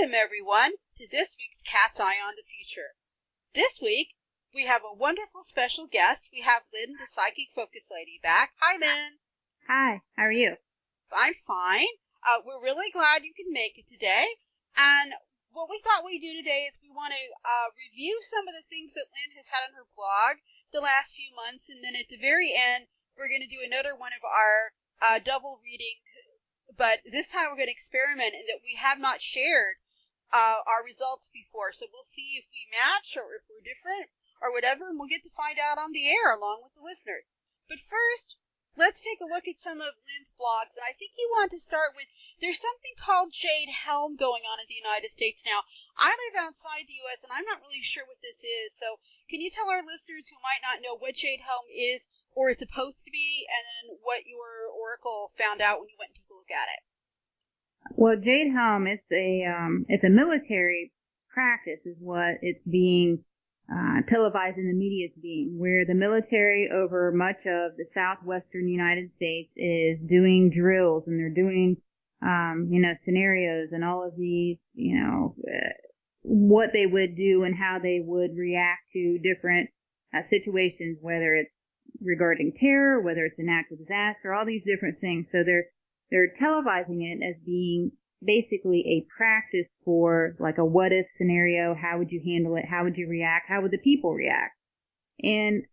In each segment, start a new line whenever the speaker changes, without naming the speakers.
Welcome, everyone, to this week's Cat's Eye on the Future. This week, we have a wonderful special guest. We have Lynn, the Psychic Focus Lady, back. Hi, Lynn.
Hi, how are you?
I'm fine. We're really glad you can make it today. And what we thought we'd do today is we want to review some of the things that Lynn has had on her blog the last few months. And then at the very end, we're going to do another one of our double readings. But this time we're going to experiment in that we have not shared our results before. So we'll see if we match or if we're different or whatever, and we'll get to find out on the air along with the listeners. But first, let's take a look at some of Lynn's blogs. And I think you want to start with, there's something called Jade Helm going on in the United States now. I live outside the U.S., and I'm not really sure what this is. So can you tell our listeners who might not know what Jade Helm is or is supposed to be, and then what your oracle found out when you went and took a look at it?
Well, Jade Helm, it's a military practice, is what it's being televised in the media as being, where the military over much of the southwestern United States is doing drills, and they're doing, scenarios and all of these, what they would do and how they would react to different situations, whether it's regarding terror, whether it's a natural disaster, all these different things. So they're televising it as being basically a practice for like a what if scenario. How would you handle it? How would you react? How would the people react? And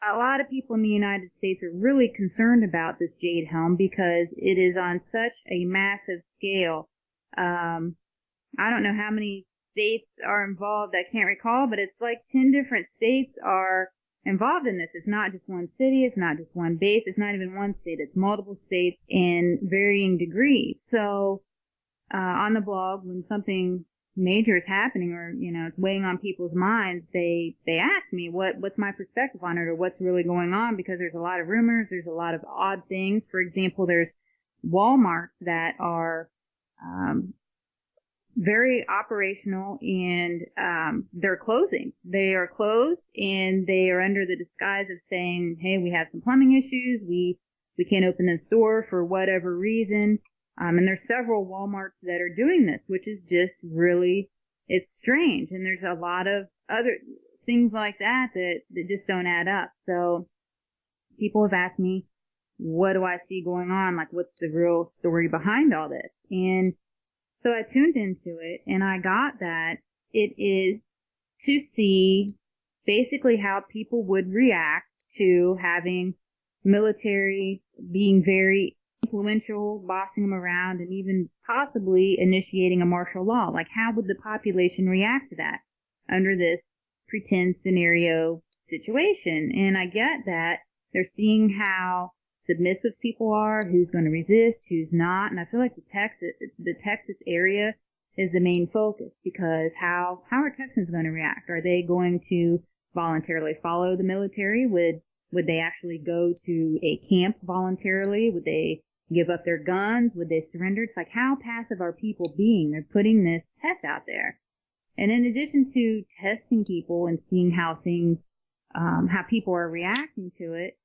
a lot of people in the United States are really concerned about this Jade Helm because it is on such a massive scale. I don't know how many states are involved. I can't recall, but it's like 10 different states are involved in this. It's not just one city, it's not just one base, it's not even one state, it's multiple states in varying degrees. So on the blog, when something major is happening or it's weighing on people's minds, they ask me what's my perspective on it or what's really going on, because there's a lot of rumors, there's a lot of odd things. For example, there's Walmarts that are very operational, and they're closing. They are closed, and they are under the disguise of saying, hey, we have some plumbing issues, we can't open the store for whatever reason. And there's several Walmarts that are doing this, which is just really, it's strange. And there's a lot of other things like that just don't add up. So people have asked me, what do I see going on? Like, what's the real story behind all this? And so I tuned into it, and I got that it is to see basically how people would react to having military being very influential, bossing them around, and even possibly initiating a martial law. Like, how would the population react to that under this pretend scenario situation? And I get that they're seeing how submissive people are, who's going to resist, who's not. And I feel like the Texas area is the main focus, because how are Texans going to react? Are they going to voluntarily follow the military? Would they actually go to a camp voluntarily? Would they give up their guns? Would they surrender? It's like, how passive are people being? They're putting this test out there. And in addition to testing people and seeing how things, how people are reacting to it,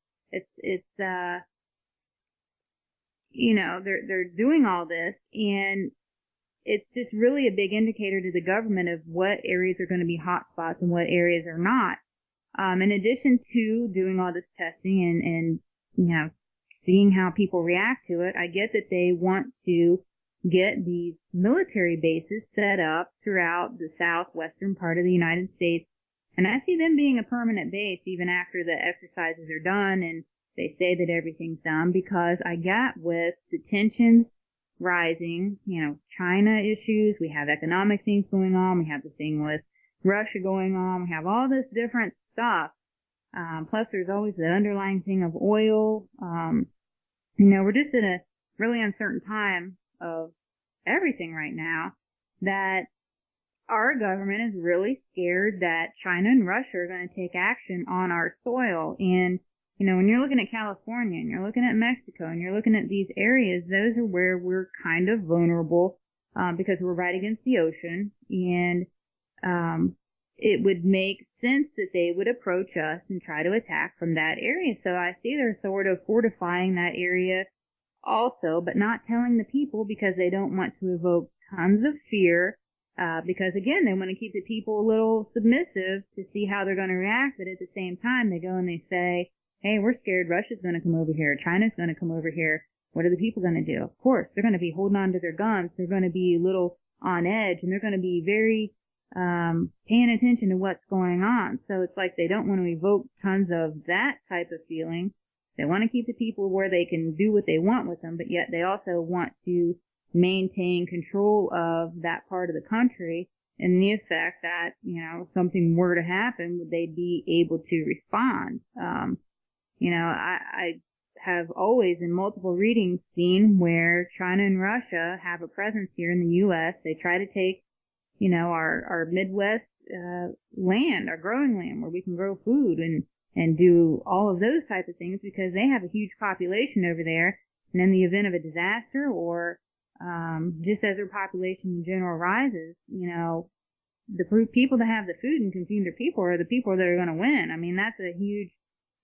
they're doing all this, and it's just really a big indicator to the government of what areas are going to be hot spots and what areas are not. In addition to doing all this testing and seeing how people react to it, I get that they want to get these military bases set up throughout the southwestern part of the United States. And I see them being a permanent base even after the exercises are done and they say that everything's done, because I got with the tensions rising, China issues, we have economic things going on, we have the thing with Russia going on, we have all this different stuff. Plus there's always the underlying thing of oil. We're just in a really uncertain time of everything right now, that our government is really scared that China and Russia are going to take action on our soil. And when you're looking at California and you're looking at Mexico and you're looking at these areas, those are where we're kind of vulnerable, because we're right against the ocean. And it would make sense that they would approach us and try to attack from that area. So I see they're sort of fortifying that area also, but not telling the people, because they don't want to evoke tons of fear Because again, they want to keep the people a little submissive to see how they're going to react, but at the same time, they go and they say, hey, we're scared Russia's going to come over here, China's going to come over here. What are the people going to do? Of course, they're going to be holding on to their guns. They're going to be a little on edge, and they're going to be very paying attention to what's going on. So it's like they don't want to evoke tons of that type of feeling. They want to keep the people where they can do what they want with them, but yet they also want to maintain control of that part of the country in the effect that, you know, something were to happen, they'd be able to respond. I have always in multiple readings seen where China and Russia have a presence here in the U.S. They try to take, you know, our Midwest land, our growing land, where we can grow food and do all of those type of things because they have a huge population over there. And in the event of a disaster or just as their population in general rises, you know, the people that have the food and can feed their people are the people that are going to win. I mean, that's a huge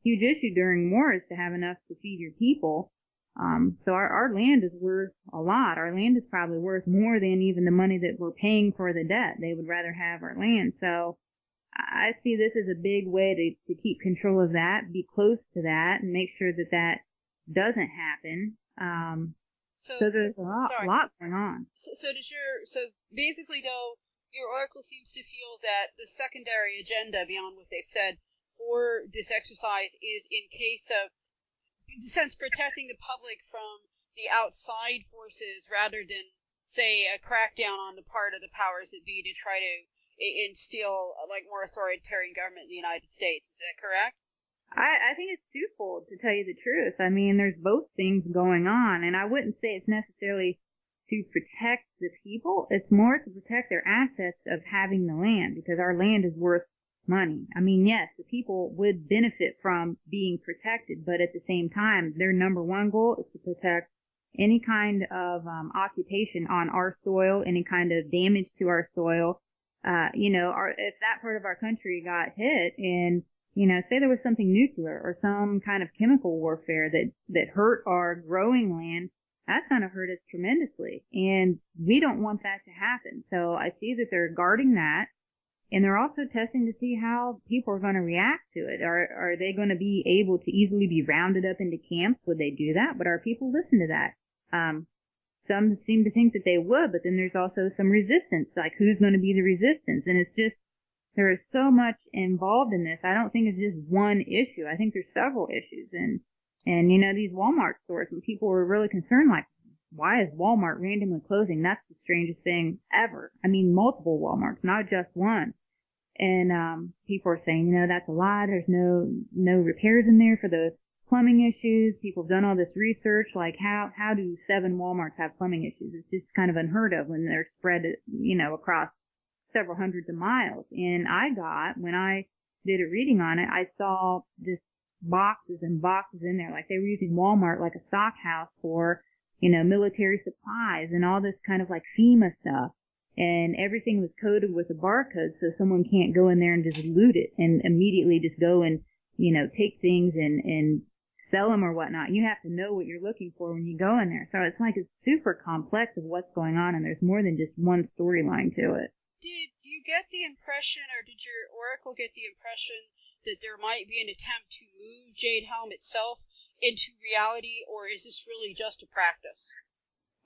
issue during war is to have enough to feed your people. So our land is worth a lot. Our land is probably worth more than even the money that we're paying for the debt. They would rather have our land. So I see this as a big way to keep control of that, be close to that, and make sure that that doesn't hapen. So there's a lot going on.
So basically though, your oracle seems to feel that the secondary agenda beyond what they've said for this exercise is in case of, in a sense, protecting the public from the outside forces rather than, say, a crackdown on the part of the powers that be to try to instill like more authoritarian government in the United States. Is that correct?
I think it's twofold, to tell you the truth. I mean, there's both things going on, and I wouldn't say it's necessarily to protect the people. It's more to protect their assets of having the land, because our land is worth money. I mean, yes, the people would benefit from being protected, but at the same time, their number one goal is to protect any kind of occupation on our soil, any kind of damage to our soil. If that part of our country got hit and, you know, say there was something nuclear or some kind of chemical warfare that hurt our growing land, that's going to hurt us tremendously. And we don't want that to happen. So I see that they're guarding that. And they're also testing to see how people are going to react to it. Are they going to be able to easily be rounded up into camps? Would they do that? Would our people listen to that? Some seem to think that they would, but then there's also some resistance. Like, who's going to be the resistance? And it's just, there is so much involved in this. I don't think it's just one issue. I think there's several issues. And you know, these Walmart stores, when people were really concerned, like, why is Walmart randomly closing? That's the strangest thing ever. I mean, multiple Walmarts, not just one. And people are saying, you know, that's a lie. There's no repairs in there for the plumbing issues. People have done all this research, like how do 7 Walmarts have plumbing issues? It's just kind of unheard of when they're spread, you know, across several hundreds of miles. And when I did a reading on it, I saw just boxes and boxes in there, like they were using Walmart like a stock house for, you know, military supplies and all this kind of like FEMA stuff. And everything was coded with a barcode so someone can't go in there and just loot it and immediately just go and, you know, take things and sell them or whatnot. You have to know what you're looking for when you go in there. So it's like it's super complex of what's going on, and there's more than just one storyline to it.
Did you get the impression, or did your oracle get the impression that there might be an attempt to move Jade Helm itself into reality, or is this really just a practice?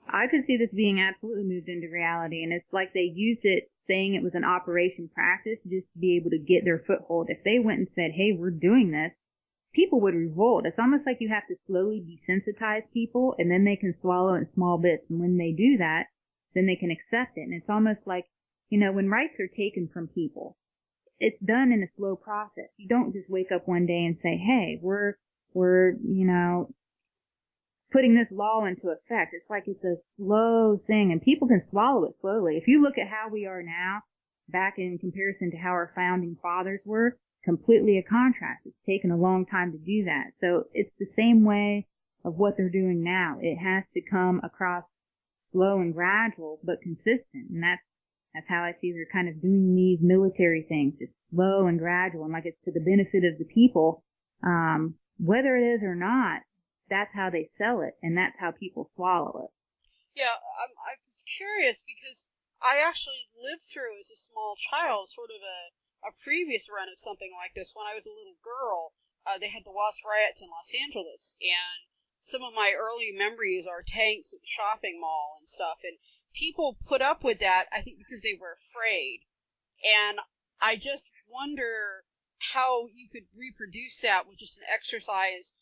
I could see this being absolutely moved into reality, and it's like they used it saying it was an operation practice just to be able to get their foothold. If they went and said, hey, we're doing this, people would revolt. It's almost like you have to slowly desensitize people, and then they can swallow it in small bits. And when they do that, then they can accept it. And it's almost like, you know, when rights are taken from people, it's done in a slow process. You don't just wake up one day and say, hey, we're you know, putting this law into effect. It's like it's a slow thing, and people can swallow it slowly. If you look at how we are now, back in comparison to how our founding fathers were, completely a contrast. It's taken a long time to do that. So it's the same way of what they're doing now. It has to come across slow and gradual, but consistent. And that's how I see they're kind of doing these military things, just slow and gradual, and like it's to the benefit of the people. Whether it is or not, that's how they sell it, and that's how people swallow it.
Yeah, I was curious because I actually lived through as a small child sort of a previous run of something like this when I was a little girl. They had the Wasp riots in Los Angeles, and some of my early memories are tanks at the shopping mall and stuff, and people put up with that, I think, because they were afraid. And I just wonder how you could reproduce that with just an exercise,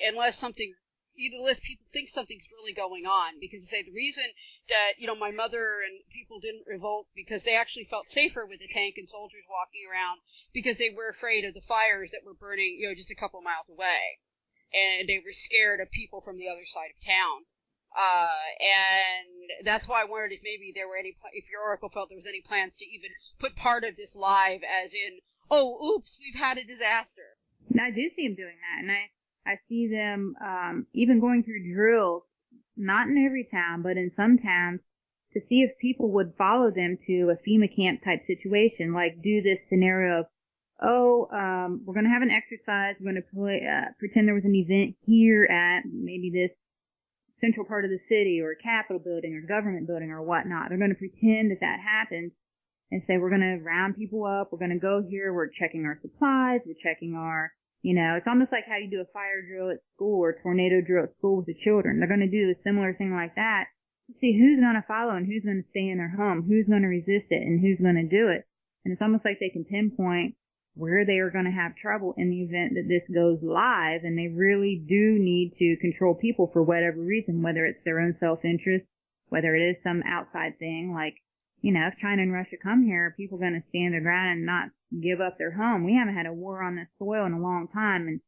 unless something, unless people think something's really going on. Because they say the reason that, my mother and people didn't revolt, because they actually felt safer with a tank and soldiers walking around, because they were afraid of the fires that were burning, just a couple of miles away. And they were scared of people from the other side of town. And that's why I wondered if maybe there were if your oracle felt there was any plans to even put part of this live, as in, oh, oops, we've had a disaster.
And I do see them doing that, and I see them even going through drills, not in every town, but in some towns, to see if people would follow them to a FEMA camp type situation, like do this scenario of, we're going to have an exercise, we're going to pretend there was an event here at maybe this central part of the city or Capitol building or government building or whatnot. They're going to pretend that happens and say, we're going to round people up, we're going to go here, we're checking our supplies, we're checking our, it's almost like how you do a fire drill at school or a tornado drill at school with the children. They're going to do a similar thing like that to see who's going to follow and who's going to stay in their home, who's going to resist it, and who's going to do it. And it's almost like they can pinpoint where they are going to have trouble in the event that this goes live, and they really do need to control people for whatever reason, whether it's their own self-interest, whether it is some outside thing, like, if China and Russia come here, are people going to stand their ground and not give up their home? We haven't had a war on this soil in a long time, and,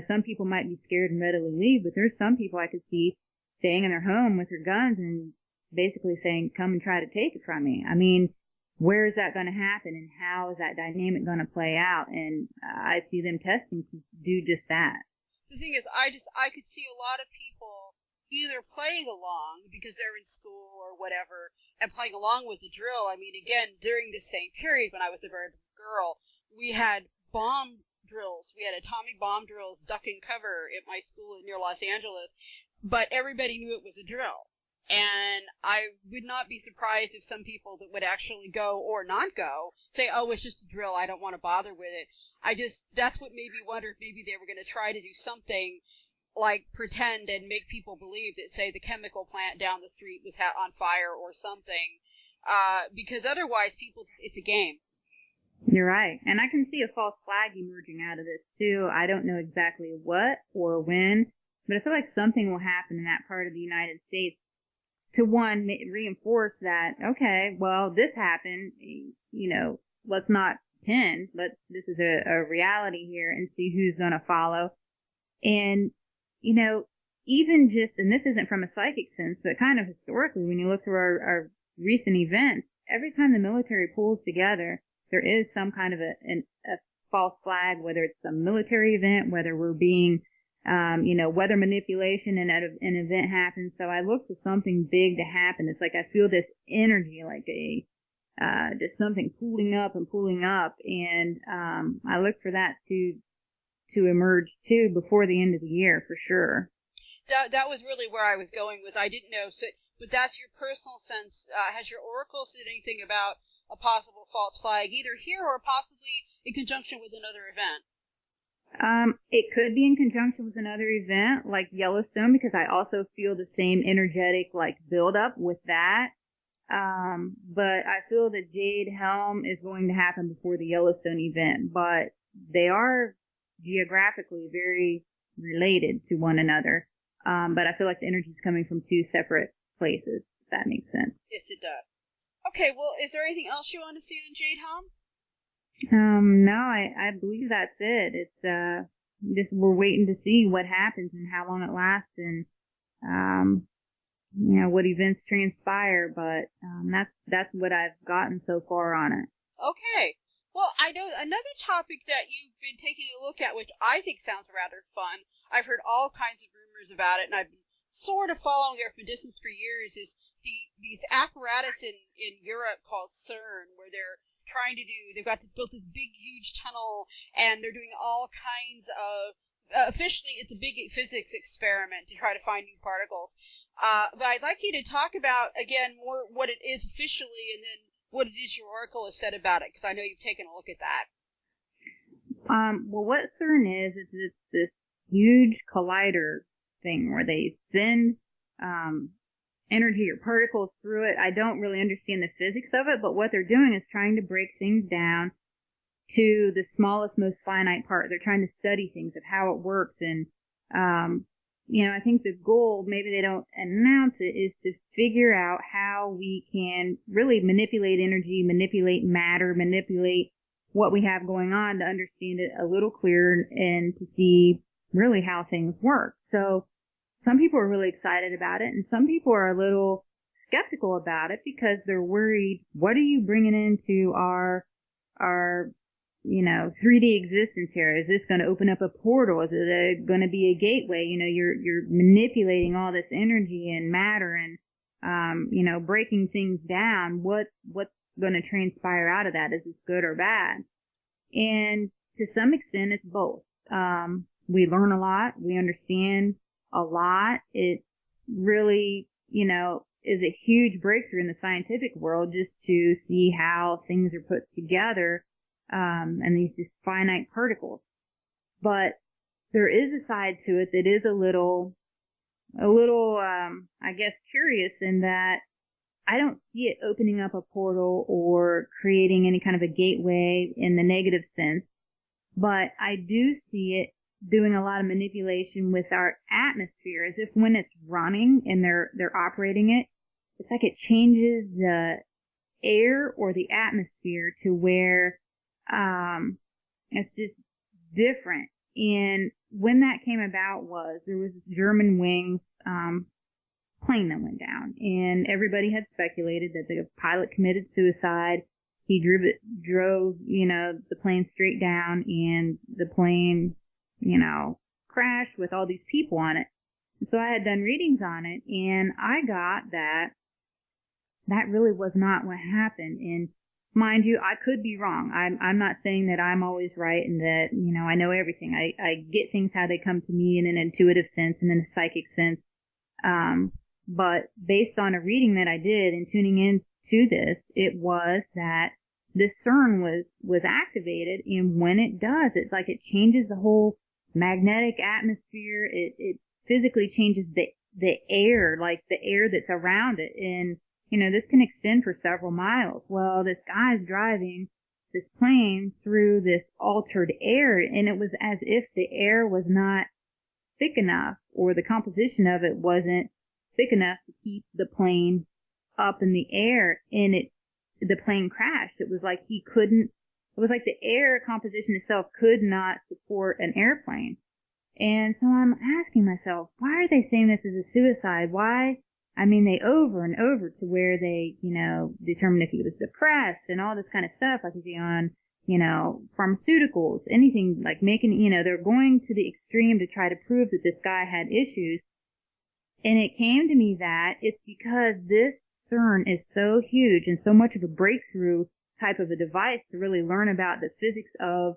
some people might be scared and readily leave, but there's some people I could see staying in their home with their guns and basically saying, come and try to take it from me. I mean, where is that going to happen, and how is that dynamic going to play out? And I see them testing to do just that.
The thing is, I could see a lot of people either playing along because they're in school or whatever and playing along with the drill. I mean, again, during the same period when I was a very little girl, we had bomb drills. We had atomic bomb drills, duck and cover at my school near Los Angeles, but everybody knew it was a drill. And I would not be surprised if some people that would actually go or not go say, oh, it's just a drill, I don't want to bother with it. That's what made me wonder if maybe they were going to try to do something like pretend and make people believe that, say, the chemical plant down the street was on fire or something, because otherwise it's a game.
You're right. And I can see a false flag emerging out of this, too. I don't know exactly what or when, but I feel like something will happen in that part of the United States to, one, reinforce that, okay, well, this happened, let's not pretend, this is a reality here, and see who's going to follow. And, even just, and this isn't from a psychic sense, but kind of historically, when you look through our recent events, every time the military pulls together, there is some kind of a false flag, whether it's a military event, whether we're being weather manipulation and an event happens. So I look for something big to happen. It's like I feel this energy, like just something pulling up. And I look for that to emerge too before the end of the year for sure.
That was really where I was going with. I didn't know. So, but that's your personal sense. Has your oracle said anything about a possible false flag, either here or possibly in conjunction with another event?
It could be in conjunction with another event like Yellowstone, because I also feel the same energetic build up with that. But I feel that Jade Helm is going to happen before the Yellowstone event, but they are geographically very related to one another. But I feel like the energy is coming from two separate places, if that makes sense.
Yes, it does. Okay, well, is there anything else you want to see on Jade Helm?
No, I believe that's it. It's, just we're waiting to see what happens and how long it lasts and, what events transpire, but, that's what I've gotten so far on it.
Okay. Well, I know another topic that you've been taking a look at, which I think sounds rather fun. I've heard all kinds of rumors about it, and I've been sort of following it from a distance for years, is these apparatus in Europe called CERN, where they've built this big, huge tunnel, and they're doing all kinds of officially it's a big physics experiment to try to find new particles. But I'd like you to talk about, again, more what it is officially and then what it is your oracle has said about it, because I know you've taken a look at that.
Well, what CERN is it's this huge collider thing where they send energy or particles through it. I don't really understand the physics of it, but what they're doing is trying to break things down to the smallest, most finite part. They're trying to study things of how it works. And, I think the goal, maybe they don't announce it, is to figure out how we can really manipulate energy, manipulate matter, manipulate what we have going on to understand it a little clearer and to see really how things work. So some people are really excited about it, and some people are a little skeptical about it because they're worried, what are you bringing into our 3D existence here? Is this going to open up a portal? Is it going to be a gateway? You're manipulating all this energy and matter and, breaking things down. What's going to transpire out of that? Is this good or bad? And to some extent, it's both. We learn a lot. We understand a lot. It really, is a huge breakthrough in the scientific world just to see how things are put together. And these just finite particles. But there is a side to it that is a little, I guess, curious in that I don't see it opening up a portal or creating any kind of a gateway in the negative sense, but I do see it doing a lot of manipulation with our atmosphere, as if when it's running and they're operating it, it's like it changes the air or the atmosphere to where it's just different. And when that came about there was this German wings plane that went down, and everybody had speculated that the pilot committed suicide. He drove the plane straight down, and the plane crashed with all these people on it. And so I had done readings on it, and I got that really was not what happened. And mind you, I could be wrong. I'm not saying that I'm always right and that, I know everything. I get things how they come to me in an intuitive sense and in a psychic sense. But based on a reading that I did and tuning into this, it was that this CERN was activated, and when it does, it's like it changes the whole magnetic atmosphere. It physically changes the air, like the air that's around it. And this can extend for several miles. Well, this guy's driving this plane through this altered air, and it was as if the air was not thick enough, or the composition of it wasn't thick enough to keep the plane up in the air, and the plane crashed. It was like the air composition itself could not support an airplane. And so I'm asking myself, why are they saying this is a suicide? Why? I mean, they over and over to where they, determined if he was depressed and all this kind of stuff, like if he on, pharmaceuticals, anything like making, they're going to the extreme to try to prove that this guy had issues. And it came to me that it's because this CERN is so huge and so much of a breakthrough type of a device to really learn about the physics of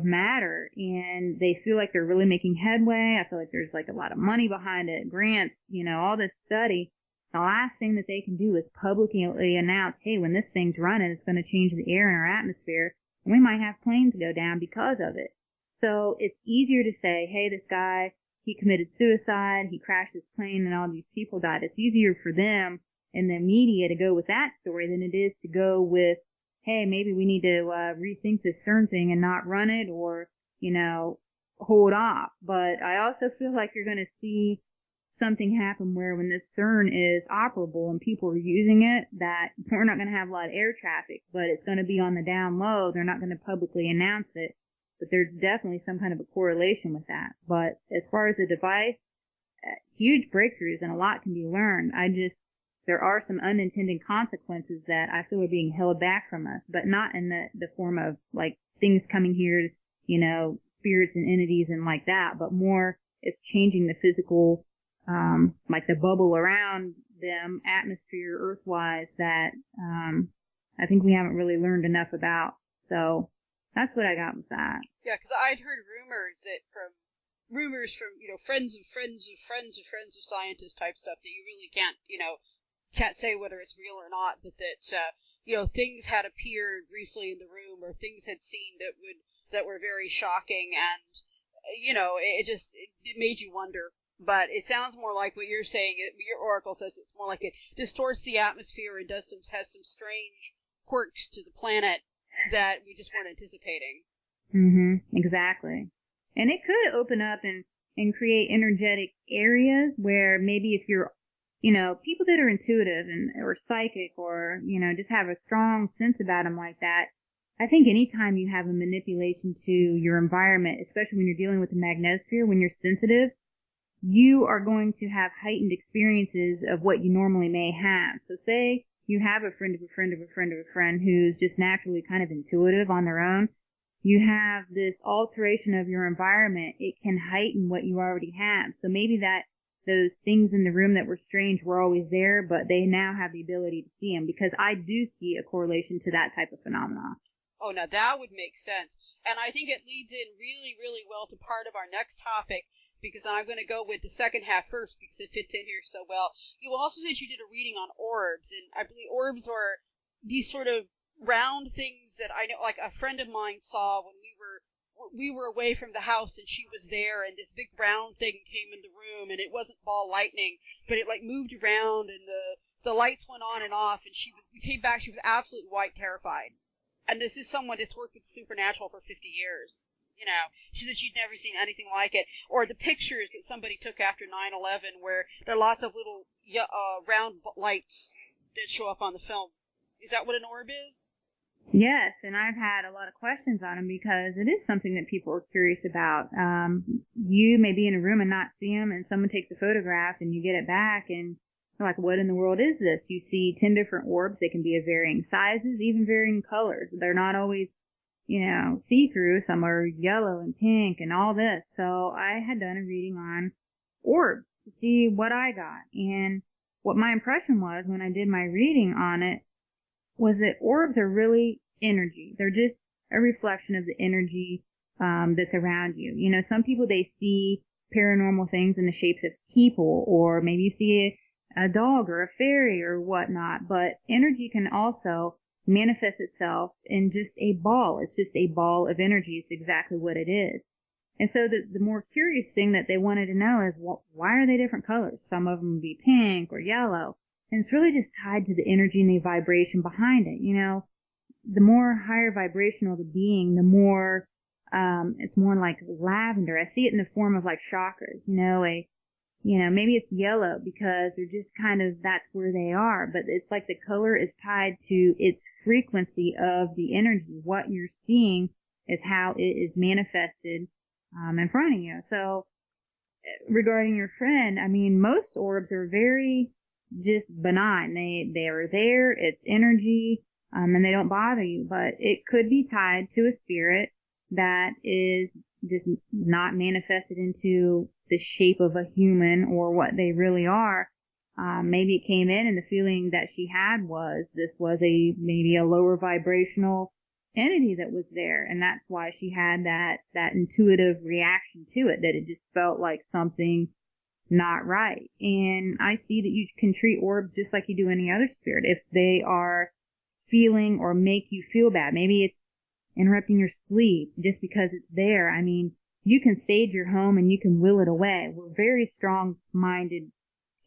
matter, and they feel like they're really making headway. I feel like there's like a lot of money behind it, grants, all this study. The last thing that they can do is publicly announce, hey, when this thing's running, it's going to change the air in our atmosphere, and we might have planes go down because of it. So it's easier to say, hey, this guy, he committed suicide, he crashed his plane, and all these people died. It's easier for them and the media to go with that story than it is to go with, hey, maybe we need to rethink this CERN thing and not run it, or, hold off. But I also feel like you're going to see something happen where when this CERN is operable and people are using it, that we're not going to have a lot of air traffic, but it's going to be on the down low. They're not going to publicly announce it, but there's definitely some kind of a correlation with that. But as far as the device, huge breakthroughs and a lot can be learned. There are some unintended consequences that I feel are being held back from us, but not in the form of like things coming here, spirits and entities and like that, but more it's changing the physical, like the bubble around them, atmosphere, earth-wise, that I think we haven't really learned enough about. So that's what I got with that.
Yeah, because I'd heard rumors that from rumors from, friends of friends of friends of friends of scientists type stuff that you really can't say whether it's real or not, but that, things had appeared briefly in the room, or things had seen that were very shocking, and, it made you wonder. But it sounds more like what you're saying. Your oracle says it's more like it distorts the atmosphere and has some strange quirks to the planet that we just weren't anticipating.
Exactly. And it could open up and create energetic areas where maybe if you're, people that are intuitive or psychic or, just have a strong sense about them like that, I think anytime you have a manipulation to your environment, especially when you're dealing with the magnetosphere, when you're sensitive, you are going to have heightened experiences of what you normally may have. So say you have a friend of a friend of a friend of a friend who's just naturally kind of intuitive on their own. You have this alteration of your environment. It can heighten what you already have. So maybe those things in the room that were strange were always there, but they now have the ability to see them, because I do see a correlation to that type of phenomenon.
Oh, now that would make sense. And I think it leads in really, really well to part of our next topic, because I'm going to go with the second half first because it fits in here so well. You also said you did a reading on orbs, and I believe orbs are these sort of round things that I know, like a friend of mine saw when we were away from the house, and she was there, and this big round thing came in the room, and it wasn't ball lightning, but it like moved around, and the lights went on and off, and we came back, she was absolutely white terrified. And this is someone that's worked with supernatural for 50 years. She said she'd never seen anything like it. Or the pictures that somebody took after 9/11, where there are lots of little round lights that show up on the film. Is that what an orb is?
Yes, and I've had a lot of questions on them because it is something that people are curious about. You may be in a room and not see them, and someone takes a photograph, and you get it back, and you're like, what in the world is this? You see 10 different orbs. They can be of varying sizes, even varying colors. They're not always, see-through. Some are yellow and pink and all this. So I had done a reading on orbs to see what I got. And what my impression was when I did my reading on it was that orbs are really energy. They're just a reflection of the energy that's around you. Some people, they see paranormal things in the shapes of people, or maybe you see a dog or a fairy or whatnot, but energy can also manifest itself in just a ball. It's just a ball of energy. It's exactly what it is. And so the more curious thing that they wanted to know is, well, why are they different colors? Some of them would be pink or yellow. And it's really just tied to the energy and the vibration behind it. The more higher vibrational the being, the more, it's more like lavender. I see it in the form of like chakras, maybe it's yellow because they're just kind of, that's where they are, but it's like the color is tied to its frequency of the energy. What you're seeing is how it is manifested in front of you. So regarding your friend, most orbs are very just benign. They are there, it's energy, and they don't bother you, but it could be tied to a spirit that is just not manifested into the shape of a human or what they really are. Maybe it came in and the feeling that she had was this was maybe a lower vibrational entity that was there, and that's why she had that intuitive reaction to it, that it just felt like something not right. And I see that you can treat orbs just like you do any other spirit. If they are feeling or make you feel bad, maybe it's interrupting your sleep just because it's there. You can sage your home and you can will it away. We're very strong-minded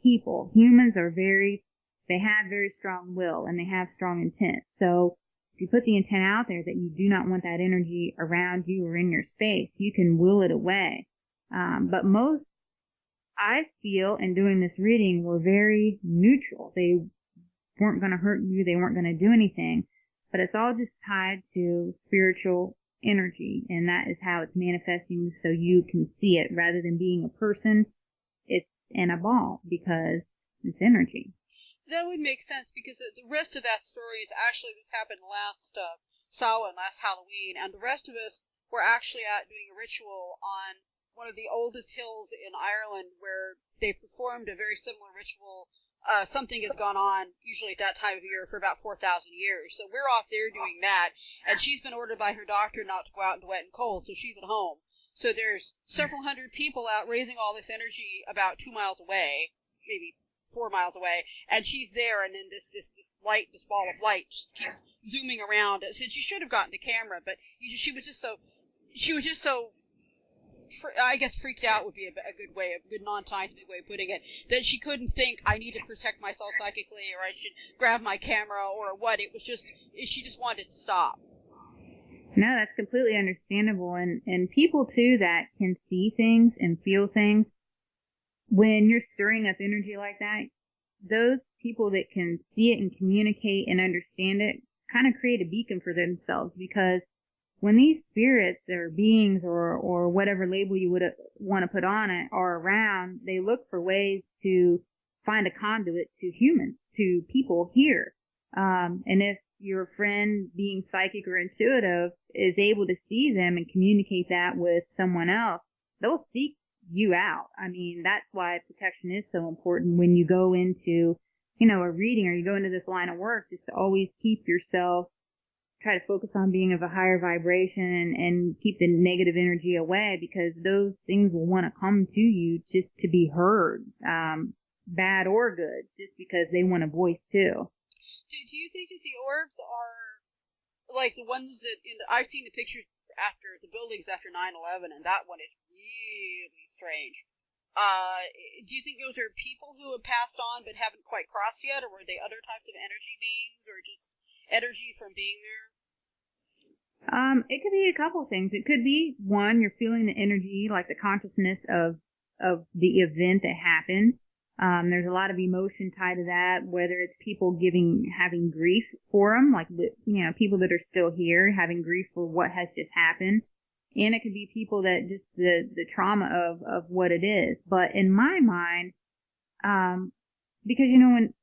people. Humans are they have very strong will and they have strong intent. So if you put the intent out there that you do not want that energy around you or in your space, you can will it away. But most, I feel, in doing this reading, were very neutral. They weren't going to hurt you. They weren't going to do anything. But it's all just tied to spiritual energy, and that is how it's manifesting, so you can see it rather than being a person. It's in a ball because it's energy.
That would make sense, because the rest of that story is actually, this happened last Samhain, last Halloween, and the rest of us were actually out doing a ritual on one of the oldest hills in Ireland, where they performed a very similar ritual. Something has gone on, usually at that time of year, for about 4,000 years. So we're off there doing that, and she's been ordered by her doctor not to go out into wet and cold, so she's at home. So there's several hundred people out raising all this energy about 2 miles away, maybe 4 miles away, and she's there, and then this ball of light just keeps zooming around. Since she should have gotten the camera, but she was just so, I guess freaked out would be a good non-scientific way of putting it, that she couldn't think, I need to protect myself psychically, or I should grab my camera, or what. It was just, she just wanted to stop.
No, that's completely understandable. And people, too, that can see things and feel things, when you're stirring up energy like that, those people that can see it and communicate and understand it kind of create a beacon for themselves, because when these spirits or beings or whatever label you would want to put on it are around, they look for ways to find a conduit to humans, to people here. And if your friend, being psychic or intuitive, is able to see them and communicate that with someone else, they'll seek you out. I mean, that's why protection is so important when you go into, a reading, or you go into this line of work, just to always keep yourself, try to focus on being of a higher vibration and keep the negative energy away, because those things will want to come to you just to be heard, bad or good, just because they want a voice too.
Do you think that the orbs are like the ones that I've seen the pictures after the buildings after 9/11, and that one is really strange. Do you think those are people who have passed on but haven't quite crossed yet, or were they other types of energy beings, or just energy from being there?
It could be a couple things. It could be, one, you're feeling the energy, like the consciousness of the event that happened. There's a lot of emotion tied to that, whether it's people having grief for them, like, people that are still here having grief for what has just happened. And it could be people that just the trauma of what it is. But in my mind, because,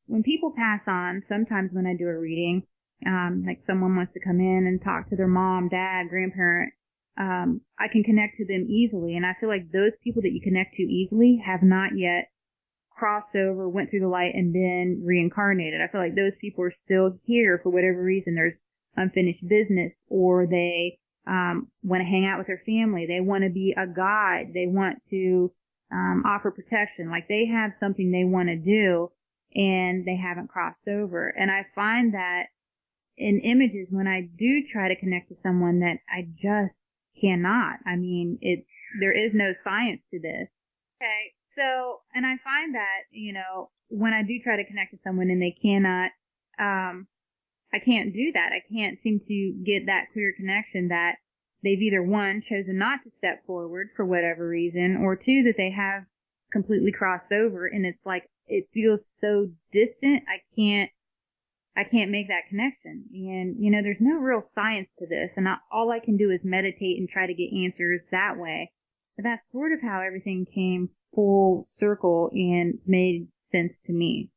when people pass on, sometimes when I do a reading, like someone wants to come in and talk to their mom, dad, grandparent, I can connect to them easily. And I feel like those people that you connect to easily have not yet crossed over, went through the light, and been reincarnated. I feel like those people are still here for whatever reason. There's unfinished business, or they want to hang out with their family. They want to be a guide. They want to offer protection. Like, they have something they want to do, and they haven't crossed over. And I find that in images, when I do try to connect to someone, that I just cannot. I mean, there is no science to this. Okay. So, and I find that, when I do try to connect to someone and they cannot, I can't do that. I can't seem to get that clear connection that they've either, one, chosen not to step forward for whatever reason, or two, that they have completely crossed over, and it's like, it feels so distant. I can't make that connection. And, there's no real science to this, and all I can do is meditate and try to get answers that way. But that's sort of how everything came full circle and made sense to me.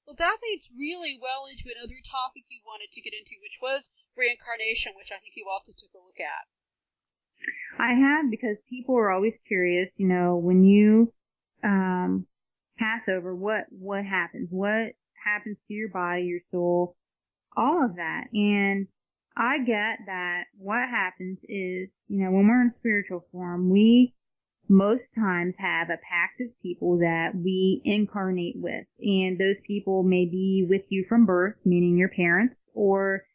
Well, that leads really well into another topic you wanted to get into, which was reincarnation, which I think you also took a look at.
I have, because people are always curious, when you pass over, what happens? What happens to your body, your soul, all of that. And I get that what happens is, when we're in spiritual form, we most times have a pact of people that we incarnate with. And those people may be with you from birth, meaning your parents, or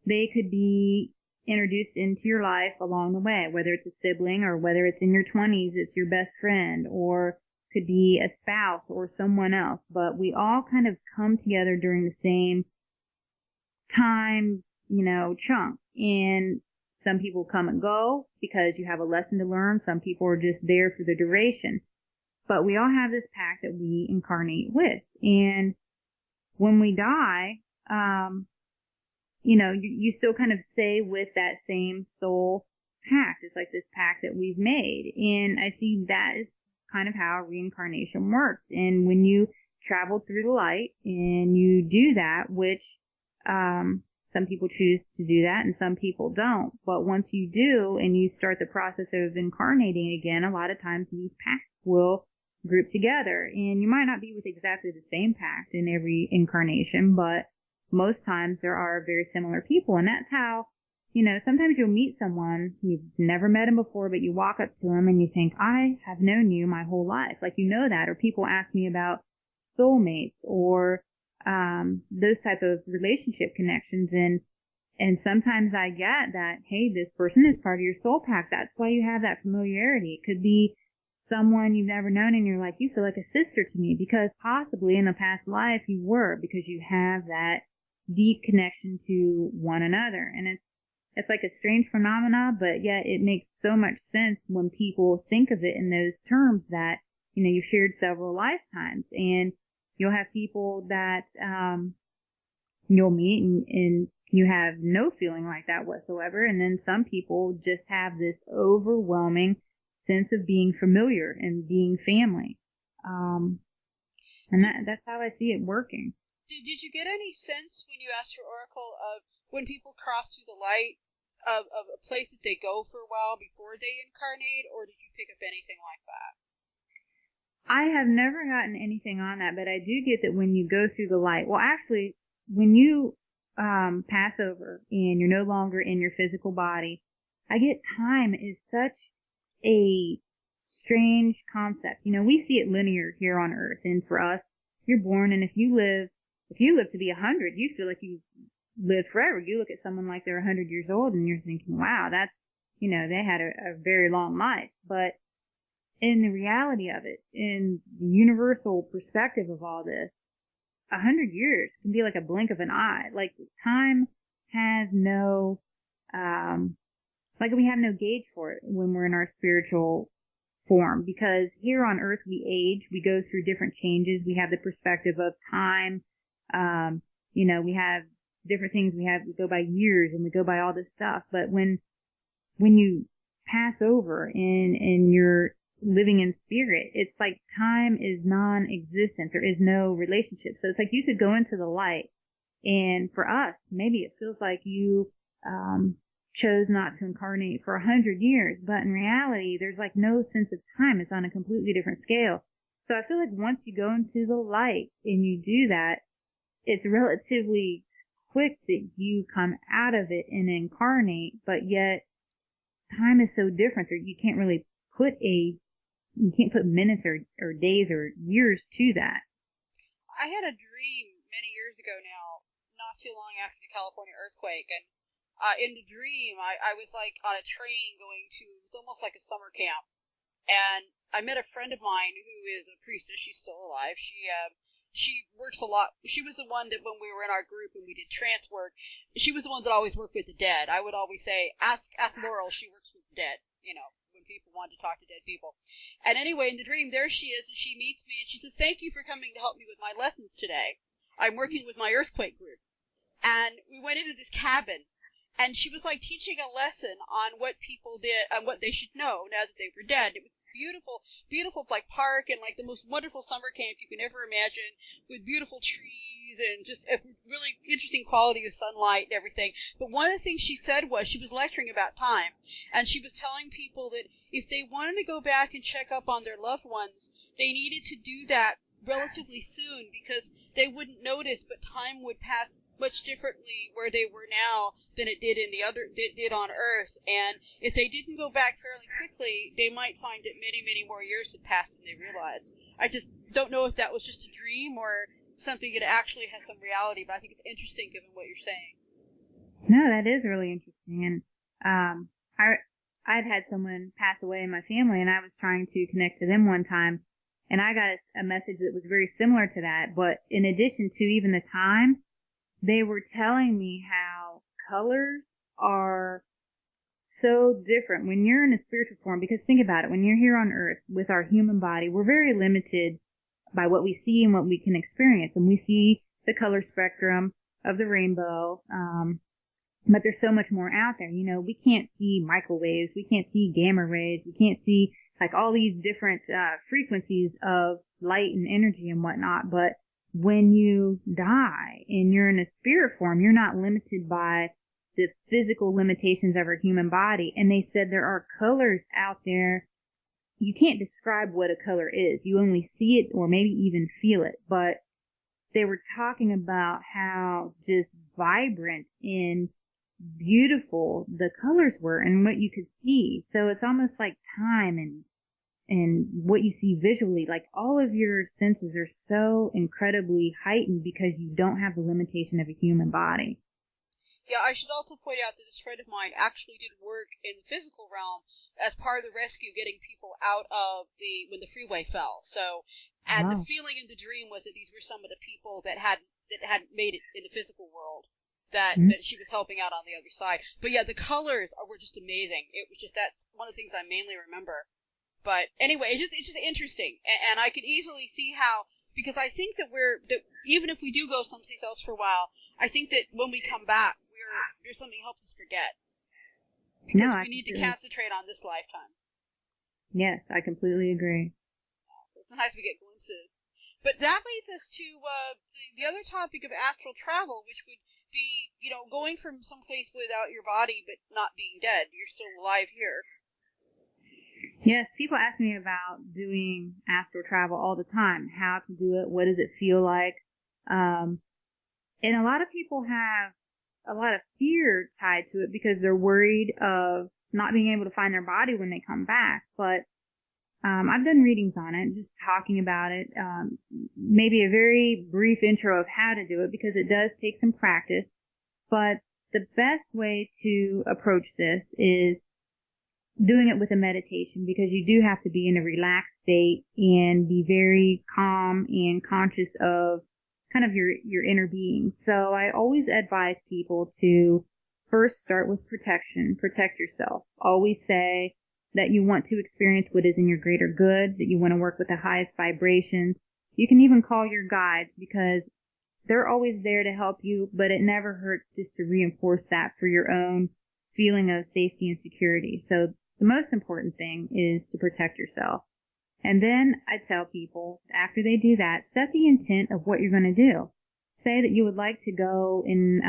they could be introduced into your life along the way, whether it's a sibling, or whether it's in your 20s, it's your best friend, or could be a spouse or someone else. But we all kind of come together during the same time, chunk. And some people come and go because you have a lesson to learn. Some people are just there for the duration. But we all have this pact that we incarnate with. And when we die, you still kind of stay with that same soul pact. It's like this pact that we've made. And I see that is kind of how reincarnation works. And when you travel through the light and you do that, which some people choose to do that and some people don't. But once you do and you start the process of incarnating again, a lot of times these pacts will group together. And you might not be with exactly the same pact in every incarnation, but most times there are very similar people. And that's how, sometimes you'll meet someone, you've never met him before, but you walk up to him and you think, I have known you my whole life. Like, that. Or people ask me about soulmates or those type of relationship connections. And sometimes I get that, hey, this person is part of your soul pack. That's why you have that familiarity. It could be someone you've never known and you're like, you feel like a sister to me, because possibly in a past life you were, because you have that deep connection to one another. And it's like a strange phenomena, but yet it makes so much sense when people think of it in those terms that, you've shared several lifetimes, and you'll have people that you'll meet and you have no feeling like that whatsoever. And then some people just have this overwhelming sense of being familiar and being family. And that's how I see it working.
Did you get any sense when you asked your oracle of when people cross through the light of a place that they go for a while before they incarnate, or did you pick up anything like that?
I have never gotten anything on that, but I do get that when you go through the light, well, actually, when you pass over and you're no longer in your physical body, I get time is such a strange concept. We see it linear here on Earth, and for us, you're born, and if you live to be 100, you feel like you live forever. You look at someone like they're 100 years old, and you're thinking, wow, that's, they had a very long life. But in the reality of it, in the universal perspective of all this, 100 years can be like a blink of an eye. Like, time has no, we have no gauge for it when we're in our spiritual form, because here on Earth we age, we go through different changes, we have the perspective of time, we have different things, we go by years and we go by all this stuff. But when you pass over and you're living in spirit, it's like time is non-existent. There is no relationship. So it's like you could go into the light, and for us, maybe it feels like you chose not to incarnate for 100 years, but in reality, there's like no sense of time. It's on a completely different scale. So I feel like once you go into the light and you do that, it's relatively quick that you come out of it and incarnate, but yet time is so different that you can't really put minutes or days or years to that.
I had a dream many years ago now, not too long after the California earthquake, and in the dream, I was like on a train going to, it was almost like a summer camp, and I met a friend of mine who is a priestess. She's still alive. She works a lot. She was the one that when we were in our group and we did trance work, she was the one that always worked with the dead. I would always say, ask Laurel, she works with the dead, when people wanted to talk to dead people. And anyway, in the dream, there she is, and she meets me, and she says, thank you for coming to help me with my lessons today. I'm working with my earthquake group. And we went into this cabin, and she was like teaching a lesson on what people did, on what they should know now that they were dead. It was beautiful, beautiful, like park and like the most wonderful summer camp you can ever imagine, with beautiful trees and just a really interesting quality of sunlight and everything. But one of the things she said was, she was lecturing about time, and she was telling people that if they wanted to go back and check up on their loved ones, they needed to do that relatively soon, because they wouldn't notice, but time would pass much differently where they were now than it did did on Earth. And if they didn't go back fairly quickly, they might find that many, many more years had passed than they realized. I just don't know if that was just a dream or something that actually has some reality, but I think it's interesting given what you're saying.
No, that is really interesting. And I'd had someone pass away in my family, and I was trying to connect to them one time, and I got a message that was very similar to that. But in addition to even the time, they were telling me how colors are so different when you're in a spiritual form. Because think about it, when you're here on Earth with our human body, we're very limited by what we see and what we can experience. And we see the color spectrum of the rainbow, but there's so much more out there. We can't see microwaves, we can't see gamma rays, we can't see like all these different frequencies of light and energy and whatnot. But when you die and you're in a spirit form, you're not limited by the physical limitations of our human body. And they said there are colors out there. You can't describe what a color is. You only see it or maybe even feel it. But they were talking about how just vibrant and beautiful the colors were and what you could see. So it's almost like time and what you see visually, like all of your senses are so incredibly heightened because you don't have the limitation of a human body.
Yeah, I should also point out that this friend of mine actually did work in the physical realm as part of the rescue, getting people out of when the freeway fell. So, and the feeling in the dream was that these were some of the people that hadn't made it in the physical world that she was helping out on the other side. But yeah, the colors were just amazing. It was just, that's one of the things I mainly remember. But anyway, it's just interesting, and I could easily see how, because I think that even if we do go someplace else for a while, I think that when we come back, there's something that helps us forget, because we need to concentrate on this lifetime.
Yes, I completely agree.
So sometimes we get glimpses, but that leads us to the other topic of astral travel, which would be, going from someplace without your body but not being dead. You're still alive here.
Yes, people ask me about doing astral travel all the time. How to do it? What does it feel like? And a lot of people have a lot of fear tied to it because they're worried of not being able to find their body when they come back. But I've done readings on it, just talking about it. Maybe a very brief intro of how to do it, because it does take some practice. But the best way to approach this is doing it with a meditation, because you do have to be in a relaxed state and be very calm and conscious of kind of your inner being. So I always advise people to first start with protection. Protect yourself. Always say that you want to experience what is in your greater good, that you want to work with the highest vibrations. You can even call your guides, because they're always there to help you, but it never hurts just to reinforce that for your own feeling of safety and security. So the most important thing is to protect yourself. And then I tell people, after they do that, set the intent of what you're going to do. Say that you would like to go and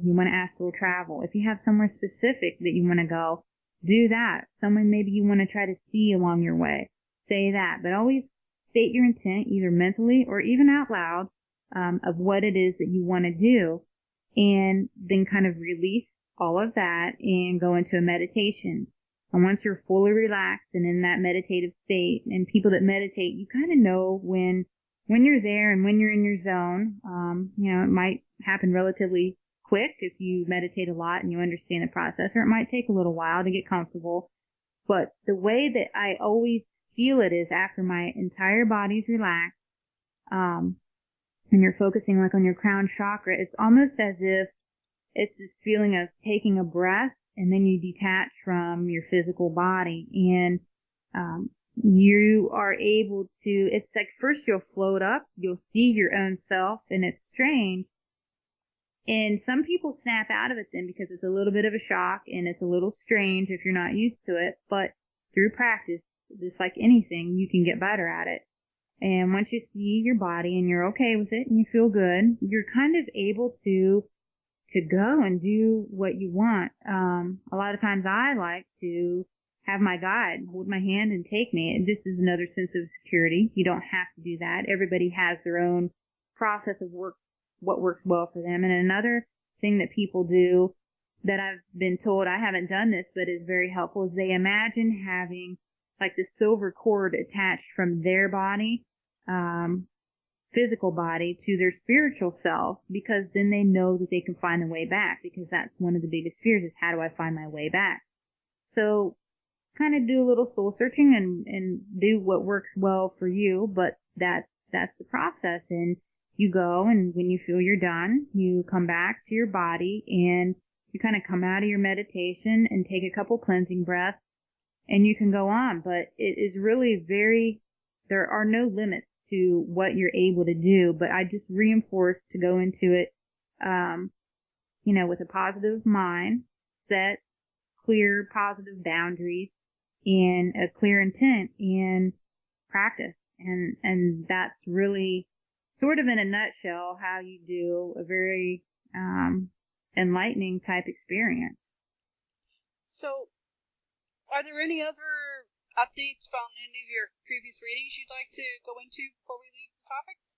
you want to astral travel. If you have somewhere specific that you want to go, do that. Someone maybe you want to try to see along your way, say that. But always state your intent, either mentally or even out loud, of what it is that you want to do, and then kind of release all of that and go into a meditation. And once you're fully relaxed and in that meditative state, and people that meditate, you kind of know when you're there and when you're in your zone. It might happen relatively quick if you meditate a lot and you understand the process, or it might take a little while to get comfortable. But the way that I always feel it is after my entire body's relaxed, and you're focusing like on your crown chakra, it's almost as if it's this feeling of taking a breath, and then you detach from your physical body, and you are able to, it's like first you'll float up, you'll see your own self, and it's strange. And some people snap out of it then because it's a little bit of a shock, and it's a little strange if you're not used to it. But through practice, just like anything, you can get better at it. And once you see your body and you're okay with it and you feel good, you're kind of able to go and do what you want. A lot of times I like to have my guide hold my hand and take me. It just is another sense of security. You don't have to do that. Everybody has their own process of what works well for them. And another thing that people do that I've been told, I haven't done this, but is very helpful, is they imagine having like the silver cord attached from their body, physical body, to their spiritual self, because then they know that they can find the way back, because that's one of the biggest fears, is how do I find my way back? So kind of do a little soul searching and do what works well for you, but that's the process. And you go, and when you feel you're done, you come back to your body, and you kind of come out of your meditation and take a couple cleansing breaths, and you can go on. But it is really there are no limits to what you're able to do, but I just reinforce to go into it, with a positive mind, set clear, positive boundaries, and a clear intent, and practice. And that's really sort of in a nutshell how you do a very enlightening type experience.
So, are there any other updates from any of your previous readings you'd like to go into before we leave the topics?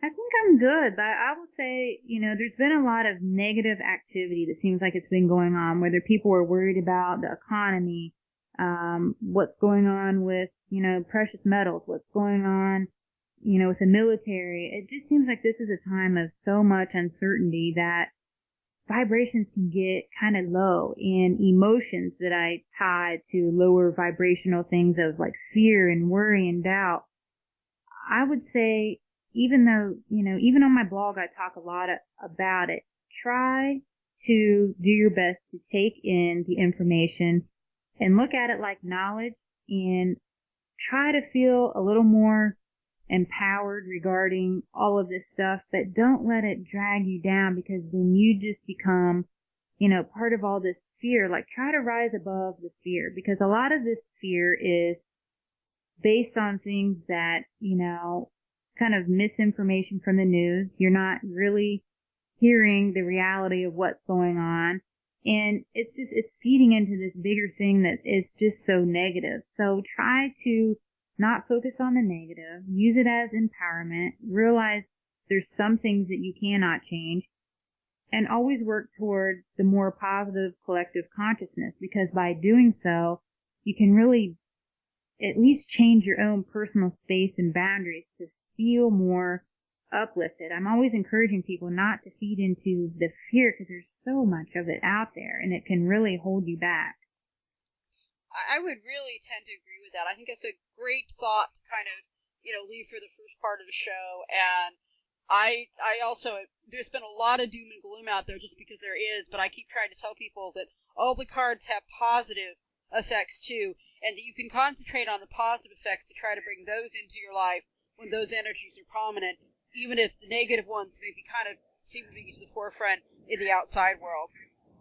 I think I'm good, but I will say, there's been a lot of negative activity that seems like it's been going on, whether people are worried about the economy, what's going on with, precious metals, what's going on, with the military. It just seems like this is a time of so much uncertainty that vibrations can get kind of low, and emotions that I tied to lower vibrational things of like fear and worry and doubt. I would say, even though, even on my blog I talk a lot about it, try to do your best to take in the information and look at it like knowledge, and try to feel a little more empowered regarding all of this stuff, but don't let it drag you down, because then you just become, part of all this fear. Like, try to rise above the fear, because a lot of this fear is based on things that, kind of misinformation from the news. You're not really hearing the reality of what's going on. And it's feeding into this bigger thing that is just so negative. So try to not focus on the negative. Use it as empowerment. Realize there's some things that you cannot change. And always work toward the more positive collective consciousness, because by doing so, you can really at least change your own personal space and boundaries to feel more uplifted. I'm always encouraging people not to feed into the fear, because there's so much of it out there, and it can really hold you back.
I would really tend to agree with that. I think it's a great thought to kind of, leave for the first part of the show. And I also, there's been a lot of doom and gloom out there, just because there is, but I keep trying to tell people that all the cards have positive effects too, and that you can concentrate on the positive effects to try to bring those into your life when those energies are prominent, even if the negative ones maybe kind of seem to be to the forefront in the outside world.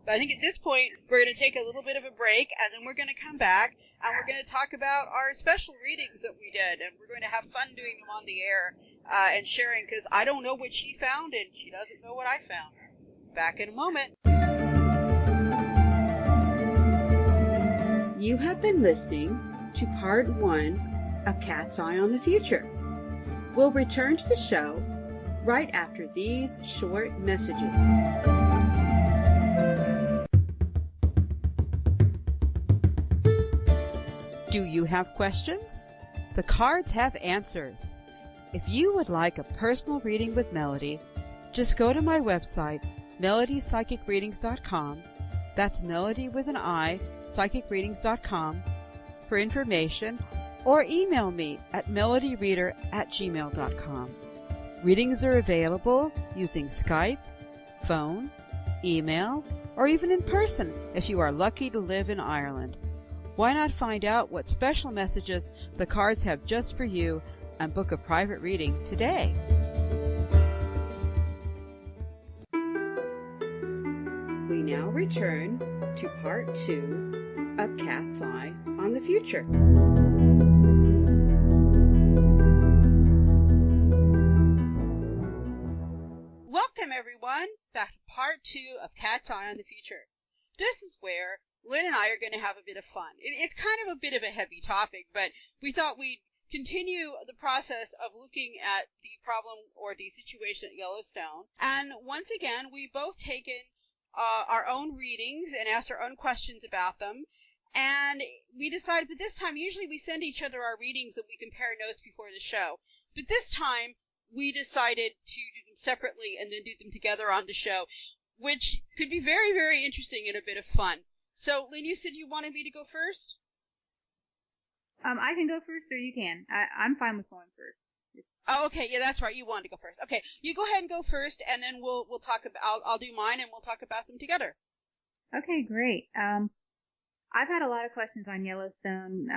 But I think at this point, we're going to take a little bit of a break, and then we're going to come back, and we're going to talk about our special readings that we did, and we're going to have fun doing them on the air and sharing, because I don't know what she found, and she doesn't know what I found. Back in a moment.
You have been listening to part 1 of Cat's Eye on the Future. We'll return to the show right after these short messages. Do you have questions? The cards have answers. If you would like a personal reading with Melodi, just go to my website, melodipsychicreadings.com. That's Melodi with an I, psychicreadings.com, for information, or email me at melodireader@gmail.com. Readings are available using Skype, phone, email, or even in person if you are lucky to live in Ireland. Why not find out what special messages the cards have just for you and book a private reading today? We now return to part 2 of Cat's Eye on the Future.
Welcome, everyone, back to part 2 of Cat's Eye on the Future. This is where Lynn and I are going to have a bit of fun. It's kind of a bit of a heavy topic, but we thought we'd continue the process of looking at the problem or the situation at Yellowstone. And once again, we've both taken our own readings and asked our own questions about them. And we decided, but this time, usually we send each other our readings and we compare notes before the show. But this time, we decided to do them separately and then do them together on the show, which could be very, very interesting and a bit of fun. So, Lynn, you said you wanted me to go first?
I can go first, or you can. I'm fine with going first.
Oh, okay. Yeah, that's right. You wanted to go first. Okay, you go ahead and go first, and then we'll talk about. I'll do mine, and we'll talk about them together.
Okay, great. I've had a lot of questions on Yellowstone,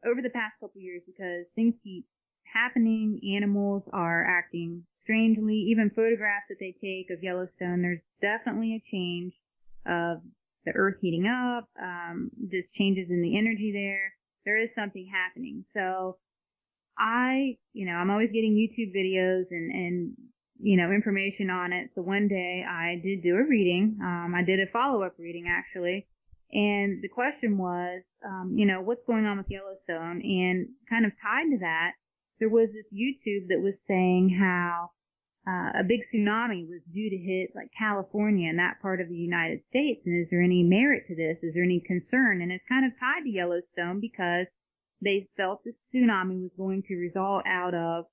over the past couple years, because things keep happening. Animals are acting strangely. Even photographs that they take of Yellowstone, there's definitely a change of the earth heating up, just changes in the energy there. There is something happening. So I'm always getting YouTube videos and information on it. So one day I did do a reading. I did a follow-up reading, actually. And the question was, what's going on with Yellowstone? And kind of tied to that, there was this YouTube that was saying how a big tsunami was due to hit like California and that part of the United States. And is there any merit to this? Is there any concern? And it's kind of tied to Yellowstone because they felt this tsunami was going to result out of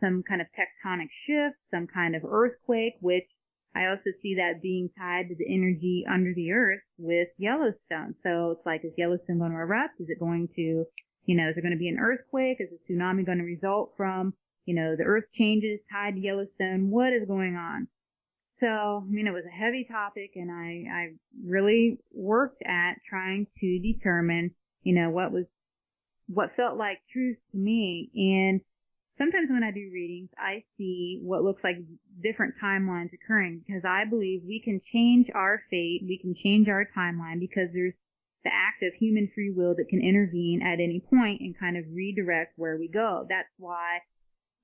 some kind of tectonic shift, some kind of earthquake, which I also see that being tied to the energy under the earth with Yellowstone. So it's like, is Yellowstone going to erupt? Is it going to, is there going to be an earthquake? Is a tsunami going to result from, the earth changes tied to Yellowstone? What is going on? So, it was a heavy topic, and I really worked at trying to determine, what felt like truth to me. And sometimes when I do readings, I see what looks like different timelines occurring because I believe we can change our fate, we can change our timeline because there's the act of human free will that can intervene at any point and kind of redirect where we go. That's why,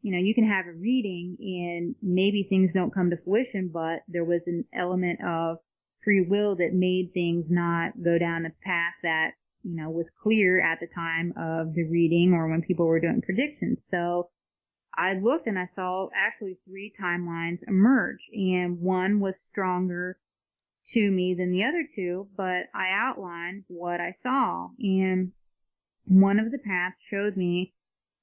you can have a reading and maybe things don't come to fruition, but there was an element of free will that made things not go down the path that, was clear at the time of the reading or when people were doing predictions. So I looked and I saw actually 3 timelines emerge, and one was stronger to me than the other 2, but I outlined what I saw. And one of the paths showed me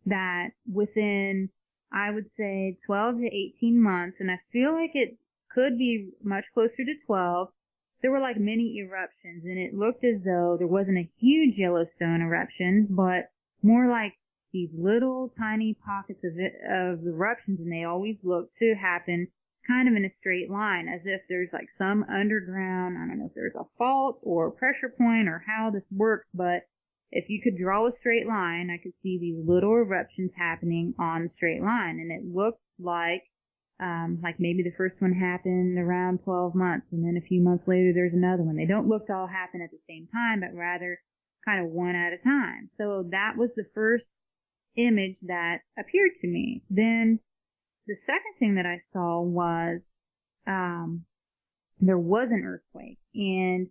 that within, I would say, 12 to 18 months, and I feel like it could be much closer to 12, there were like mini eruptions, and it looked as though there wasn't a huge Yellowstone eruption, but more like these little tiny pockets of eruptions, and they always look to happen kind of in a straight line, as if there's like some underground, I don't know if there's a fault or a pressure point or how this works, but if you could draw a straight line, I could see these little eruptions happening on the straight line, and it looked like maybe the first one happened around 12 months, and then a few months later there's another one. They don't look to all happen at the same time, but rather kind of one at a time. So that was the first image that appeared to me. Then the second thing that I saw was there was an earthquake, and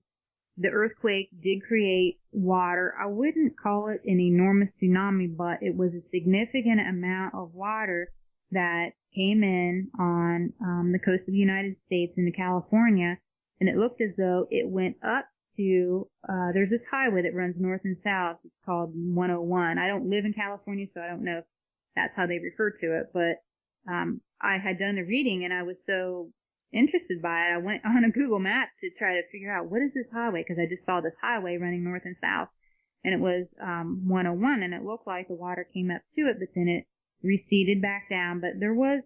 the earthquake did create water. I wouldn't call it an enormous tsunami, but it was a significant amount of water that came in on the coast of the United States into California, and it looked as though it went up to, there's this highway that runs north and south. It's called 101. I don't live in California, so I don't know if that's how they refer to it, but I had done the reading, and I was so interested by it, I went on a Google Maps to try to figure out what is this highway, because I just saw this highway running north and south, and it was 101, and it looked like the water came up to it, but then it receded back down. But there was,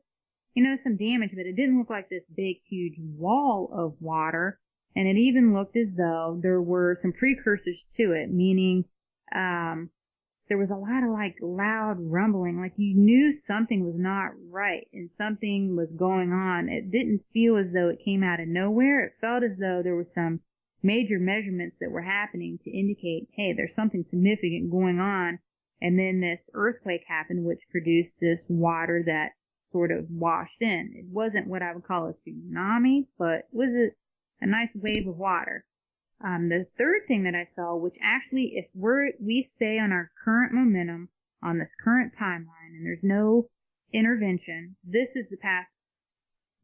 some damage, but it didn't look like this big, huge wall of water, and it even looked as though there were some precursors to it, meaning there was a lot of like loud rumbling, like you knew something was not right and something was going on. It didn't feel as though it came out of nowhere. It felt as though there were some major measurements that were happening to indicate, hey, there's something significant going on. And then this earthquake happened, which produced this water that sort of washed in. It wasn't what I would call a tsunami, but it was a nice wave of water. The third thing that I saw, which actually, if we stay on our current momentum, on this current timeline, and there's no intervention, this is the path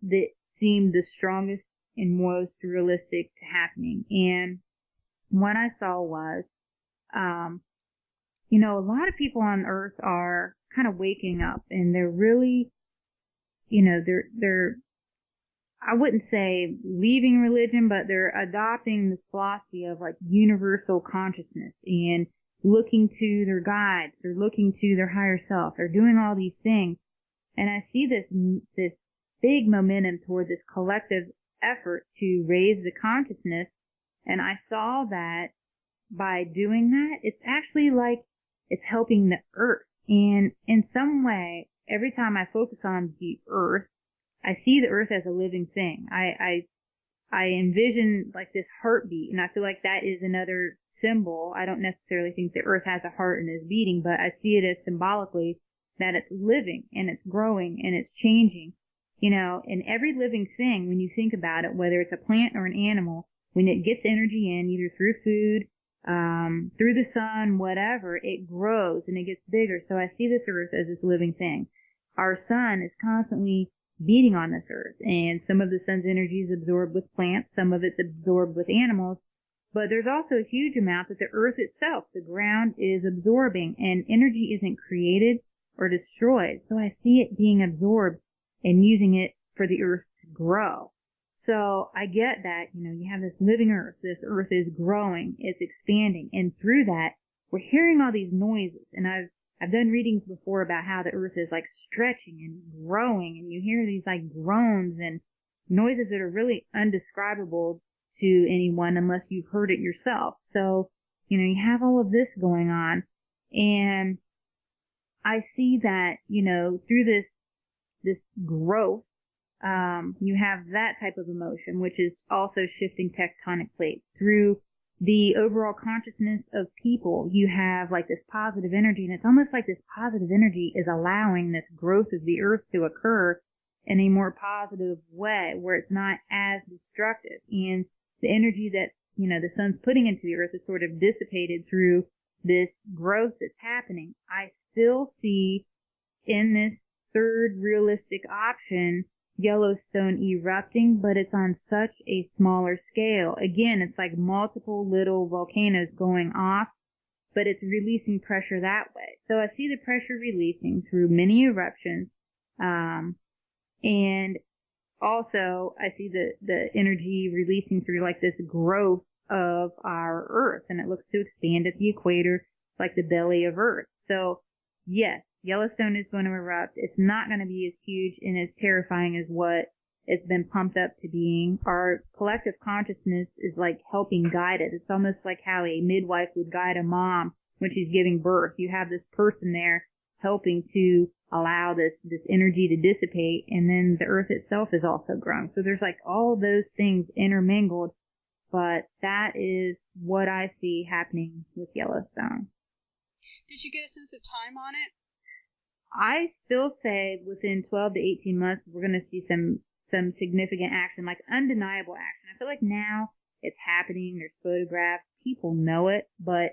that seemed the strongest and most realistic to happening. And what I saw was, a lot of people on Earth are kind of waking up, and they're really, they're I wouldn't say leaving religion, but they're adopting this philosophy of like universal consciousness and looking to their guides. They're looking to their higher self. They're doing all these things. And I see this big momentum toward this collective effort to raise the consciousness. And I saw that by doing that, it's actually like it's helping the earth. And in some way, every time I focus on the earth, I see the earth as a living thing. I envision like this heartbeat, and I feel like that is another symbol. I don't necessarily think the earth has a heart and is beating, but I see it as symbolically that it's living and it's growing and it's changing. And every living thing, when you think about it, whether it's a plant or an animal, when it gets energy in, either through food, through the sun, whatever, it grows and it gets bigger. So I see this earth as this living thing. Our sun is constantly beating on this earth, and some of the sun's energy is absorbed with plants, some of it's absorbed with animals, but there's also a huge amount that the earth itself, the ground, is absorbing, and energy isn't created or destroyed. So I see it being absorbed and using it for the earth to grow. So I get that, you have this living earth. This earth is growing, it's expanding, and through that, we're hearing all these noises. And I've done readings before about how the earth is like stretching and growing, and you hear these like groans and noises that are really undescribable to anyone unless you've heard it yourself. So, you have all of this going on, and I see that, through this growth, you have that type of emotion, which is also shifting tectonic plates. Through the overall consciousness of people, you have like this positive energy, and it's almost like this positive energy is allowing this growth of the earth to occur in a more positive way, where it's not as destructive. And the energy that, the sun's putting into the earth is sort of dissipated through this growth that's happening. I still see in this third realistic option Yellowstone erupting, but it's on such a smaller scale. Again, it's like multiple little volcanoes going off, but it's releasing pressure that way. So I see the pressure releasing through many eruptions, and also I see the energy releasing through like this growth of our Earth, and it looks to expand at the equator like the belly of Earth. So yes, Yellowstone is going to erupt. It's not going to be as huge and as terrifying as what it's been pumped up to being. Our collective consciousness is like helping guide it. It's almost like how a midwife would guide a mom when she's giving birth. You have this person there helping to allow this energy to dissipate, and then the earth itself is also growing. So there's like all those things intermingled, but that is what I see happening with Yellowstone.
Did you get a sense of time on it?
I still say within 12 to 18 months, we're going to see some significant action, like undeniable action. I feel like now it's happening. There's photographs. People know it, but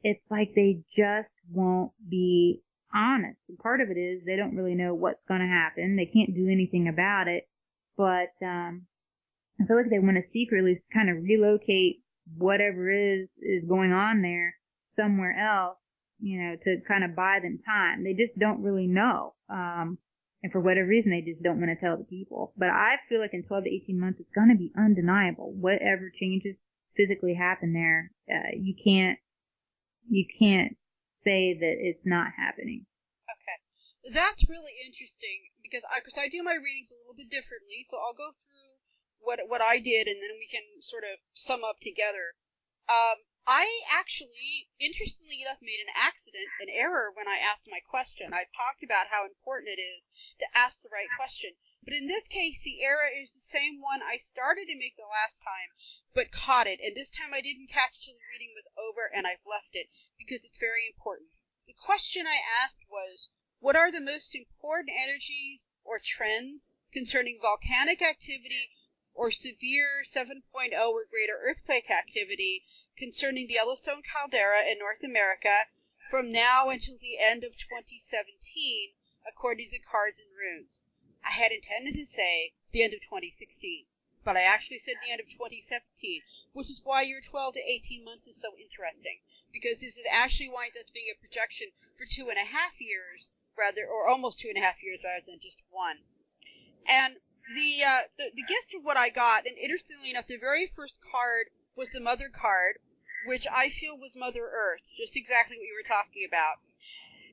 it's like they just won't be honest. And part of it is they don't really know what's going to happen. They can't do anything about it. But I feel like they want to secretly kind of relocate whatever is going on there somewhere else, to kind of buy them time. They just don't really know. And for whatever reason, they just don't want to tell the people. But I feel like in 12 to 18 months, it's going to be undeniable. Whatever changes physically happen there, you can't say that it's not happening.
Okay. That's really interesting because I do my readings a little bit differently, so I'll go through what I did, and then we can sort of sum up together. I actually, interestingly enough, made an error when I asked my question. I've talked about how important it is to ask the right question. But in this case, the error is the same one I started to make the last time, but caught it. And this time I didn't catch it till the reading was over, and I've left it because it's very important. The question I asked was, what are the most important energies or trends concerning volcanic activity or severe 7.0 or greater earthquake activity concerning the Yellowstone caldera in North America from now until the end of 2017, according to the cards and runes? I had intended to say the end of 2016, but I actually said the end of 2017, which is why your 12 to 18 months is so interesting, because this is actually winds up being a projection for 2.5 years, or almost 2.5 years rather than just one. And the gist of what I got, and interestingly enough, the very first card was the Mother card, which I feel was Mother Earth, just exactly what you were talking about.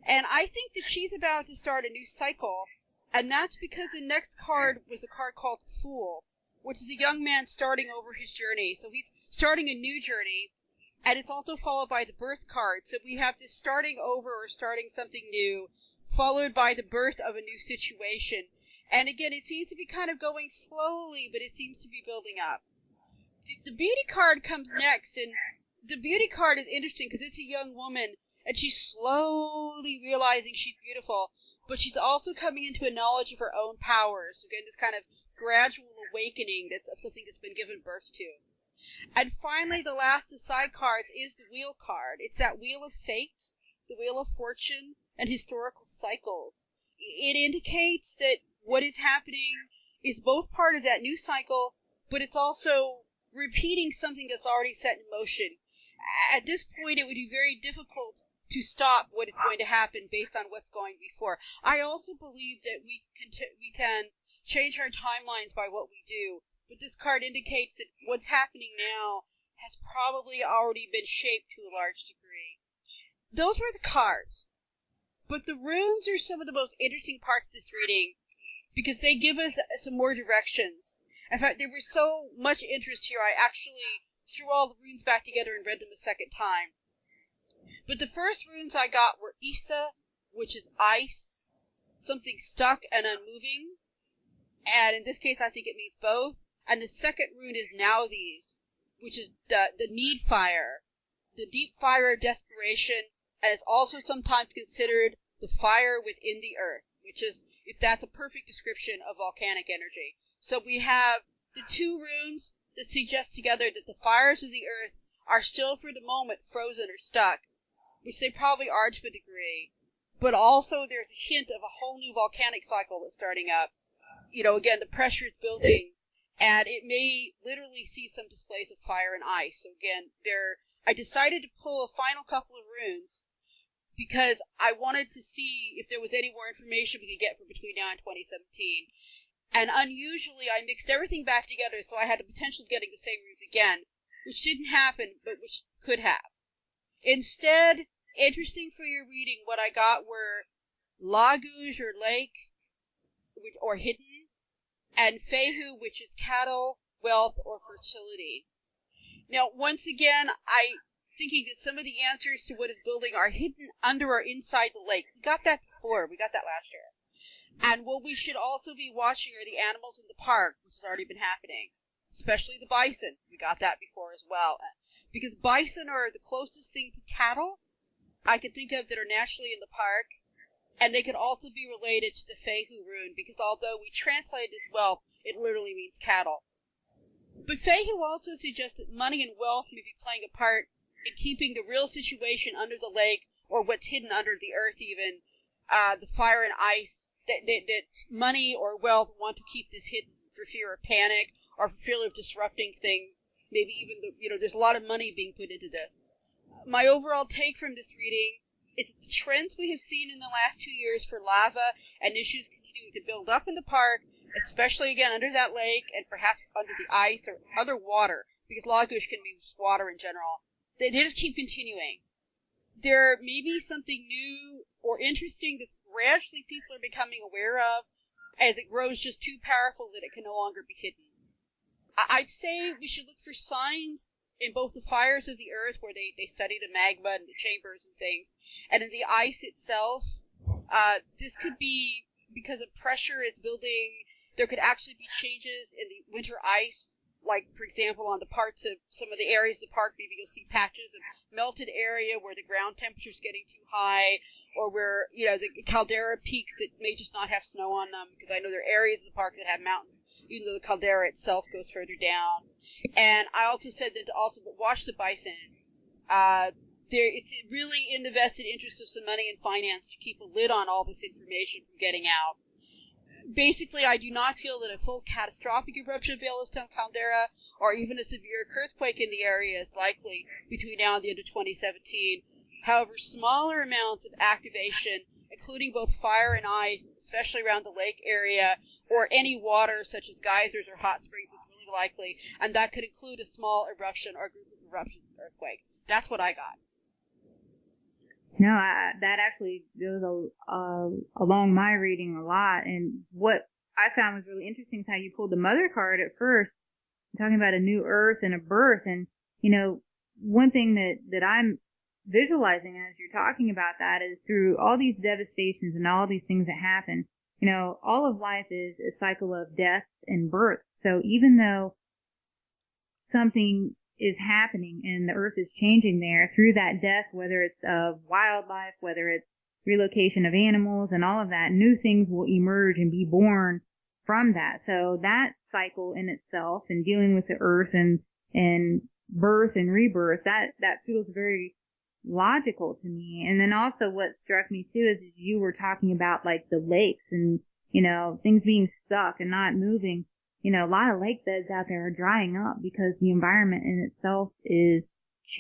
And I think that she's about to start a new cycle, and that's because the next card was a card called Fool, which is a young man starting over his journey. So he's starting a new journey, and it's also followed by the birth card. So we have this starting over or starting something new, followed by the birth of a new situation. And again, it seems to be kind of going slowly, but it seems to be building up. The beauty card comes next, and the beauty card is interesting because it's a young woman, and she's slowly realizing she's beautiful, but she's also coming into a knowledge of her own powers. Again, this kind of gradual awakening of something that's been given birth to. And finally, the last of side cards is the wheel card. It's that wheel of fate, the wheel of fortune, and historical cycles. It indicates that what is happening is both part of that new cycle, but it's also repeating something that's already set in motion. At this point, it would be very difficult to stop what is going to happen based on what's going before. I also believe that we can change our timelines by what we do, but this card indicates that what's happening now has probably already been shaped to a large degree. Those were the cards, but the runes are some of the most interesting parts of this reading because they give us some more directions. In fact, there was so much interest here, I actually threw all the runes back together and read them a second time. But the first runes I got were Isa, which is ice, something stuck and unmoving, and in this case I think it means both. And the second rune is Nauthiz, which is the need fire, the deep fire of desperation, and it's also sometimes considered the fire within the earth, which is, if that's a perfect description of volcanic energy. So we have the two runes that suggest together that the fires of the earth are still for the moment frozen or stuck, which they probably are to a degree, but also there's a hint of a whole new volcanic cycle that's starting up. Again, the pressure is building, and it may literally see some displays of fire and ice. So again, I decided to pull a final couple of runes because I wanted to see if there was any more information we could get for between now and 2017. And unusually, I mixed everything back together, so I had the potential of getting the same runes again, which didn't happen, but which could have. Instead, interesting for your reading, what I got were Lagouge, or lake, or hidden, and Fehu, which is cattle, wealth, or fertility. Now, once again, I'm thinking that some of the answers to what is building are hidden under or inside the lake. We got that before. We got that last year. And what we should also be watching are the animals in the park, which has already been happening, especially the bison. We got that before as well. Because bison are the closest thing to cattle I could think of that are naturally in the park, and they could also be related to the Fehu rune, because although we translate it as wealth, it literally means cattle. But Fehu also suggests that money and wealth may be playing a part in keeping the real situation under the lake, or what's hidden under the earth even, the fire and ice, that money or wealth want to keep this hidden for fear of panic, or for fear of disrupting things. Maybe even, there's a lot of money being put into this. My overall take from this reading is that the trends we have seen in the last 2 years for lava and issues continuing to build up in the park, especially again under that lake and perhaps under the ice or other water, because Lagouge can be water in general, they just keep continuing. There may be something new or interesting that gradually people are becoming aware of as it grows just too powerful that it can no longer be hidden. I'd say we should look for signs in both the fires of the earth, where they study the magma and the chambers and things, and in the ice itself. This could be because of pressure is building. There could actually be changes in the winter ice, like, for example, on the parts of some of the areas of the park, maybe you'll see patches of melted area where the ground temperature is getting too high, or where, the caldera peaks that may just not have snow on them, because I know there are areas of the park that have mountains, even though the caldera itself goes further down. And I also said that to also watch the bison. It's really in the vested interest of some money and finance to keep a lid on all this information from getting out. Basically, I do not feel that a full catastrophic eruption of Yellowstone caldera, or even a severe earthquake in the area, is likely between now and the end of 2017. However, smaller amounts of activation, including both fire and ice, especially around the lake area, or any water such as geysers or hot springs, is really likely, and that could include a small eruption or group of eruptions of earthquake. That's what I got.
No, that actually goes along my reading a lot, and what I found was really interesting is how you pulled the mother card at first, talking about a new earth and a birth, and, one thing that I'm visualizing as you're talking about that is through all these devastations and all these things that happen, all of life is a cycle of death and birth. So even though something is happening and the earth is changing there, through that death, whether it's of wildlife, whether it's relocation of animals and all of that, new things will emerge and be born from that. So that cycle in itself, and dealing with the earth and and birth and rebirth, that feels very logical to me. And then also what struck me too is you were talking about like the lakes and, things being stuck and not moving. A lot of lake beds out there are drying up because the environment in itself is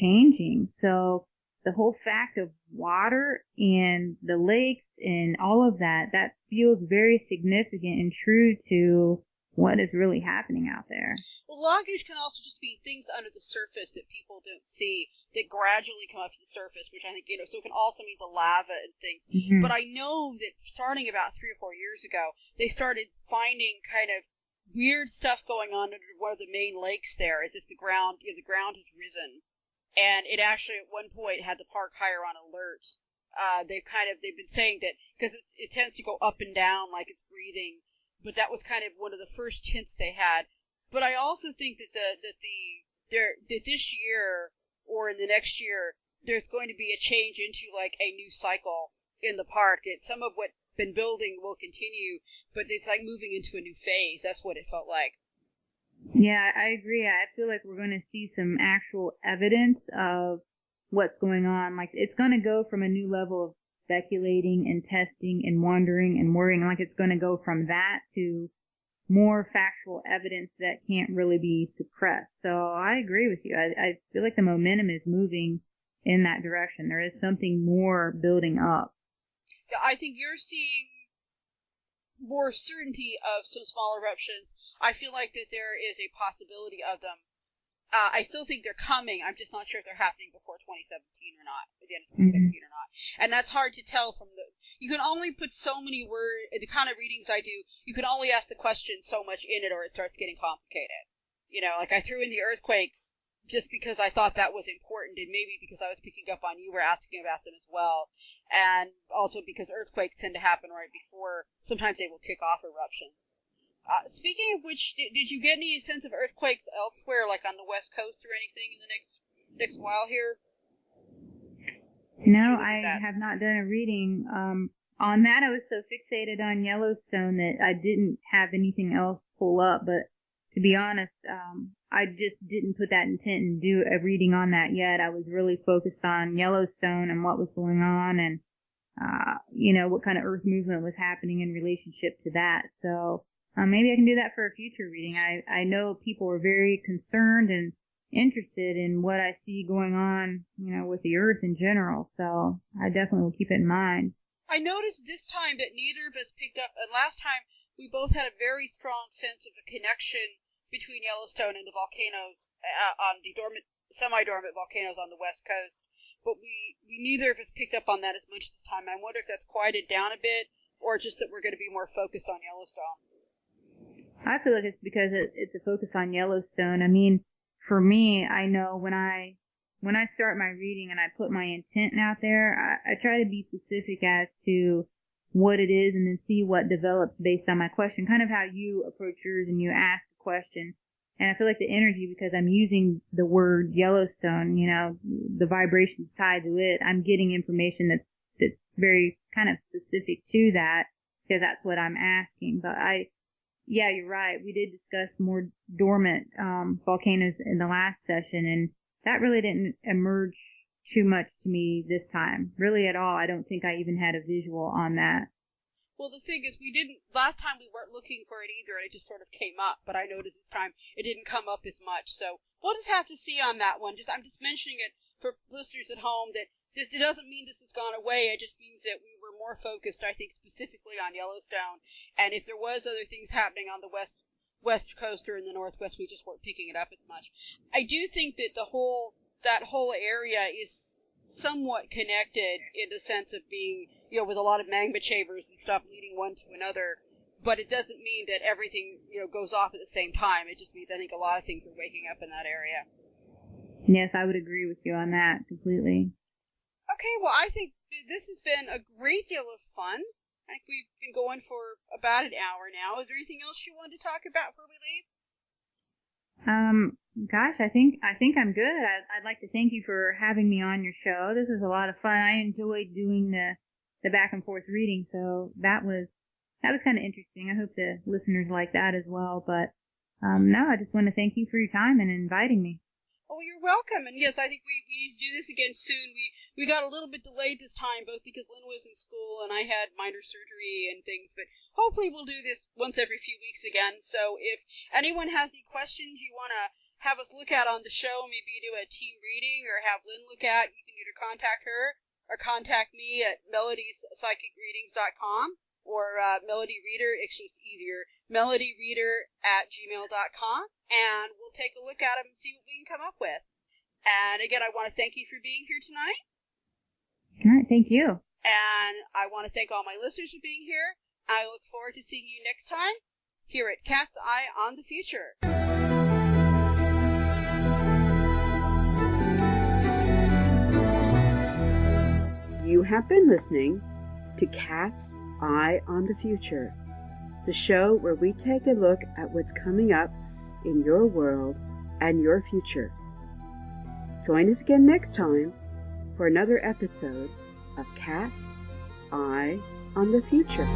changing. So the whole fact of water and the lakes and all of that feels very significant and true to what is really happening out there.
Well, loggage can also just be things under the surface that people don't see that gradually come up to the surface, which I think, so it can also mean the lava and things. Mm-hmm. But I know that starting about 3 or 4 years ago, they started finding kind of weird stuff going on under one of the main lakes there, as if the ground has risen. And it actually, at one point, had the park higher on alert. They've been saying that, because it tends to go up and down like it's breathing, but that was kind of one of the first hints they had. But I also think that that this year or in the next year, there's going to be a change into like a new cycle in the park. That some of what's been building will continue, but it's like moving into a new phase. That's what it felt like.
Yeah, I agree. I feel like we're going to see some actual evidence of what's going on. Like it's going to go from a new level of speculating and testing and wondering and worrying. Like it's going to go from that to more factual evidence that can't really be suppressed. So I agree with you. I feel like the momentum is moving in that direction. There is something more building up.
Yeah, I think you're seeing more certainty of some small eruptions. I feel like that there is a possibility of them. I still think they're coming. I'm just not sure if they're happening before 2017 or not, at the end of 2017 or not. And that's hard to tell from you can only put so many words, the kind of readings I do, you can only ask the question so much in it or it starts getting complicated. Like I threw in the earthquakes just because I thought that was important, and maybe because I was picking up on you were asking about them as well. And also because earthquakes tend to happen right before, sometimes they will kick off eruptions. Speaking of which, did you get any sense of earthquakes elsewhere, like on the West Coast or anything in the next while here?
No, I have not done a reading. On that, I was so fixated on Yellowstone that I didn't have anything else pull up. But to be honest, I just didn't put that intent and do a reading on that yet. I was really focused on Yellowstone and what was going on and, what kind of earth movement was happening in relationship to that. So maybe I can do that for a future reading. I know people are very concerned and interested in what I see going on, with the earth in general. So I definitely will keep it in mind.
I noticed this time that neither of us picked up, and last time we both had a very strong sense of a connection between Yellowstone and the volcanoes on the semi-dormant volcanoes on the West Coast. But we neither of us picked up on that as much this time. I wonder if that's quieted down a bit, or just that we're going to be more focused on Yellowstone.
I feel like it's because it's a focus on Yellowstone. I mean, for me, I know when I start my reading and I put my intent out there, I try to be specific as to what it is and then see what develops based on my question. Kind of how you approach yours and you ask the question. And I feel like the energy, because I'm using the word Yellowstone, the vibrations tied to it, I'm getting information that's very kind of specific to that, because that's what I'm asking. But yeah, you're right. We did discuss more dormant volcanoes in the last session, and that really didn't emerge too much to me this time. Really at all. I don't think I even had a visual on that.
Well, the thing is, last time we weren't looking for it either, and it just sort of came up, but I noticed this time it didn't come up as much, so we'll just have to see on that one. I'm just mentioning it for listeners at home that it doesn't mean this has gone away, it just means that we were more focused, I think, specifically on Yellowstone, and if there was other things happening on the West Coast or in the Northwest, we just weren't picking it up as much. I do think that that whole area is somewhat connected in the sense of being, with a lot of magma chambers and stuff leading one to another, but it doesn't mean that everything, goes off at the same time. It just means I think a lot of things are waking up in that area.
Yes, I would agree with you on that completely.
Okay, well, I think this has been a great deal of fun. I think we've been going for about an hour now. Is there anything else you wanted to talk about before we leave?
Gosh, I think I'm good. I'd like to thank you for having me on your show. This was a lot of fun. I enjoyed doing the back and forth reading, so that was kind of interesting. I hope the listeners like that as well. But no, I just want to thank you for your time and inviting me.
Oh, you're welcome. And yes, I think we need to do this again soon. We got a little bit delayed this time, both because Lynn was in school and I had minor surgery and things, but hopefully we'll do this once every few weeks again. So if anyone has any questions you want to have us look at on the show, maybe do a team reading or have Lynn look at, you can either contact her or contact me at melodiespsychicreadings.com or Melody Reader. It's just easier, melodyreader@gmail.com, and we'll take a look at them and see what we can come up with. And again, I want to thank you for being here tonight.
All right, thank you.
And I want to thank all my listeners for being here. I look forward to seeing you next time here at Cat's Eye on the Future.
You have been listening to Cat's Eye on the Future, the show where we take a look at what's coming up in your world and your future. Join us again next time for another episode of Cat's Eye on the Future.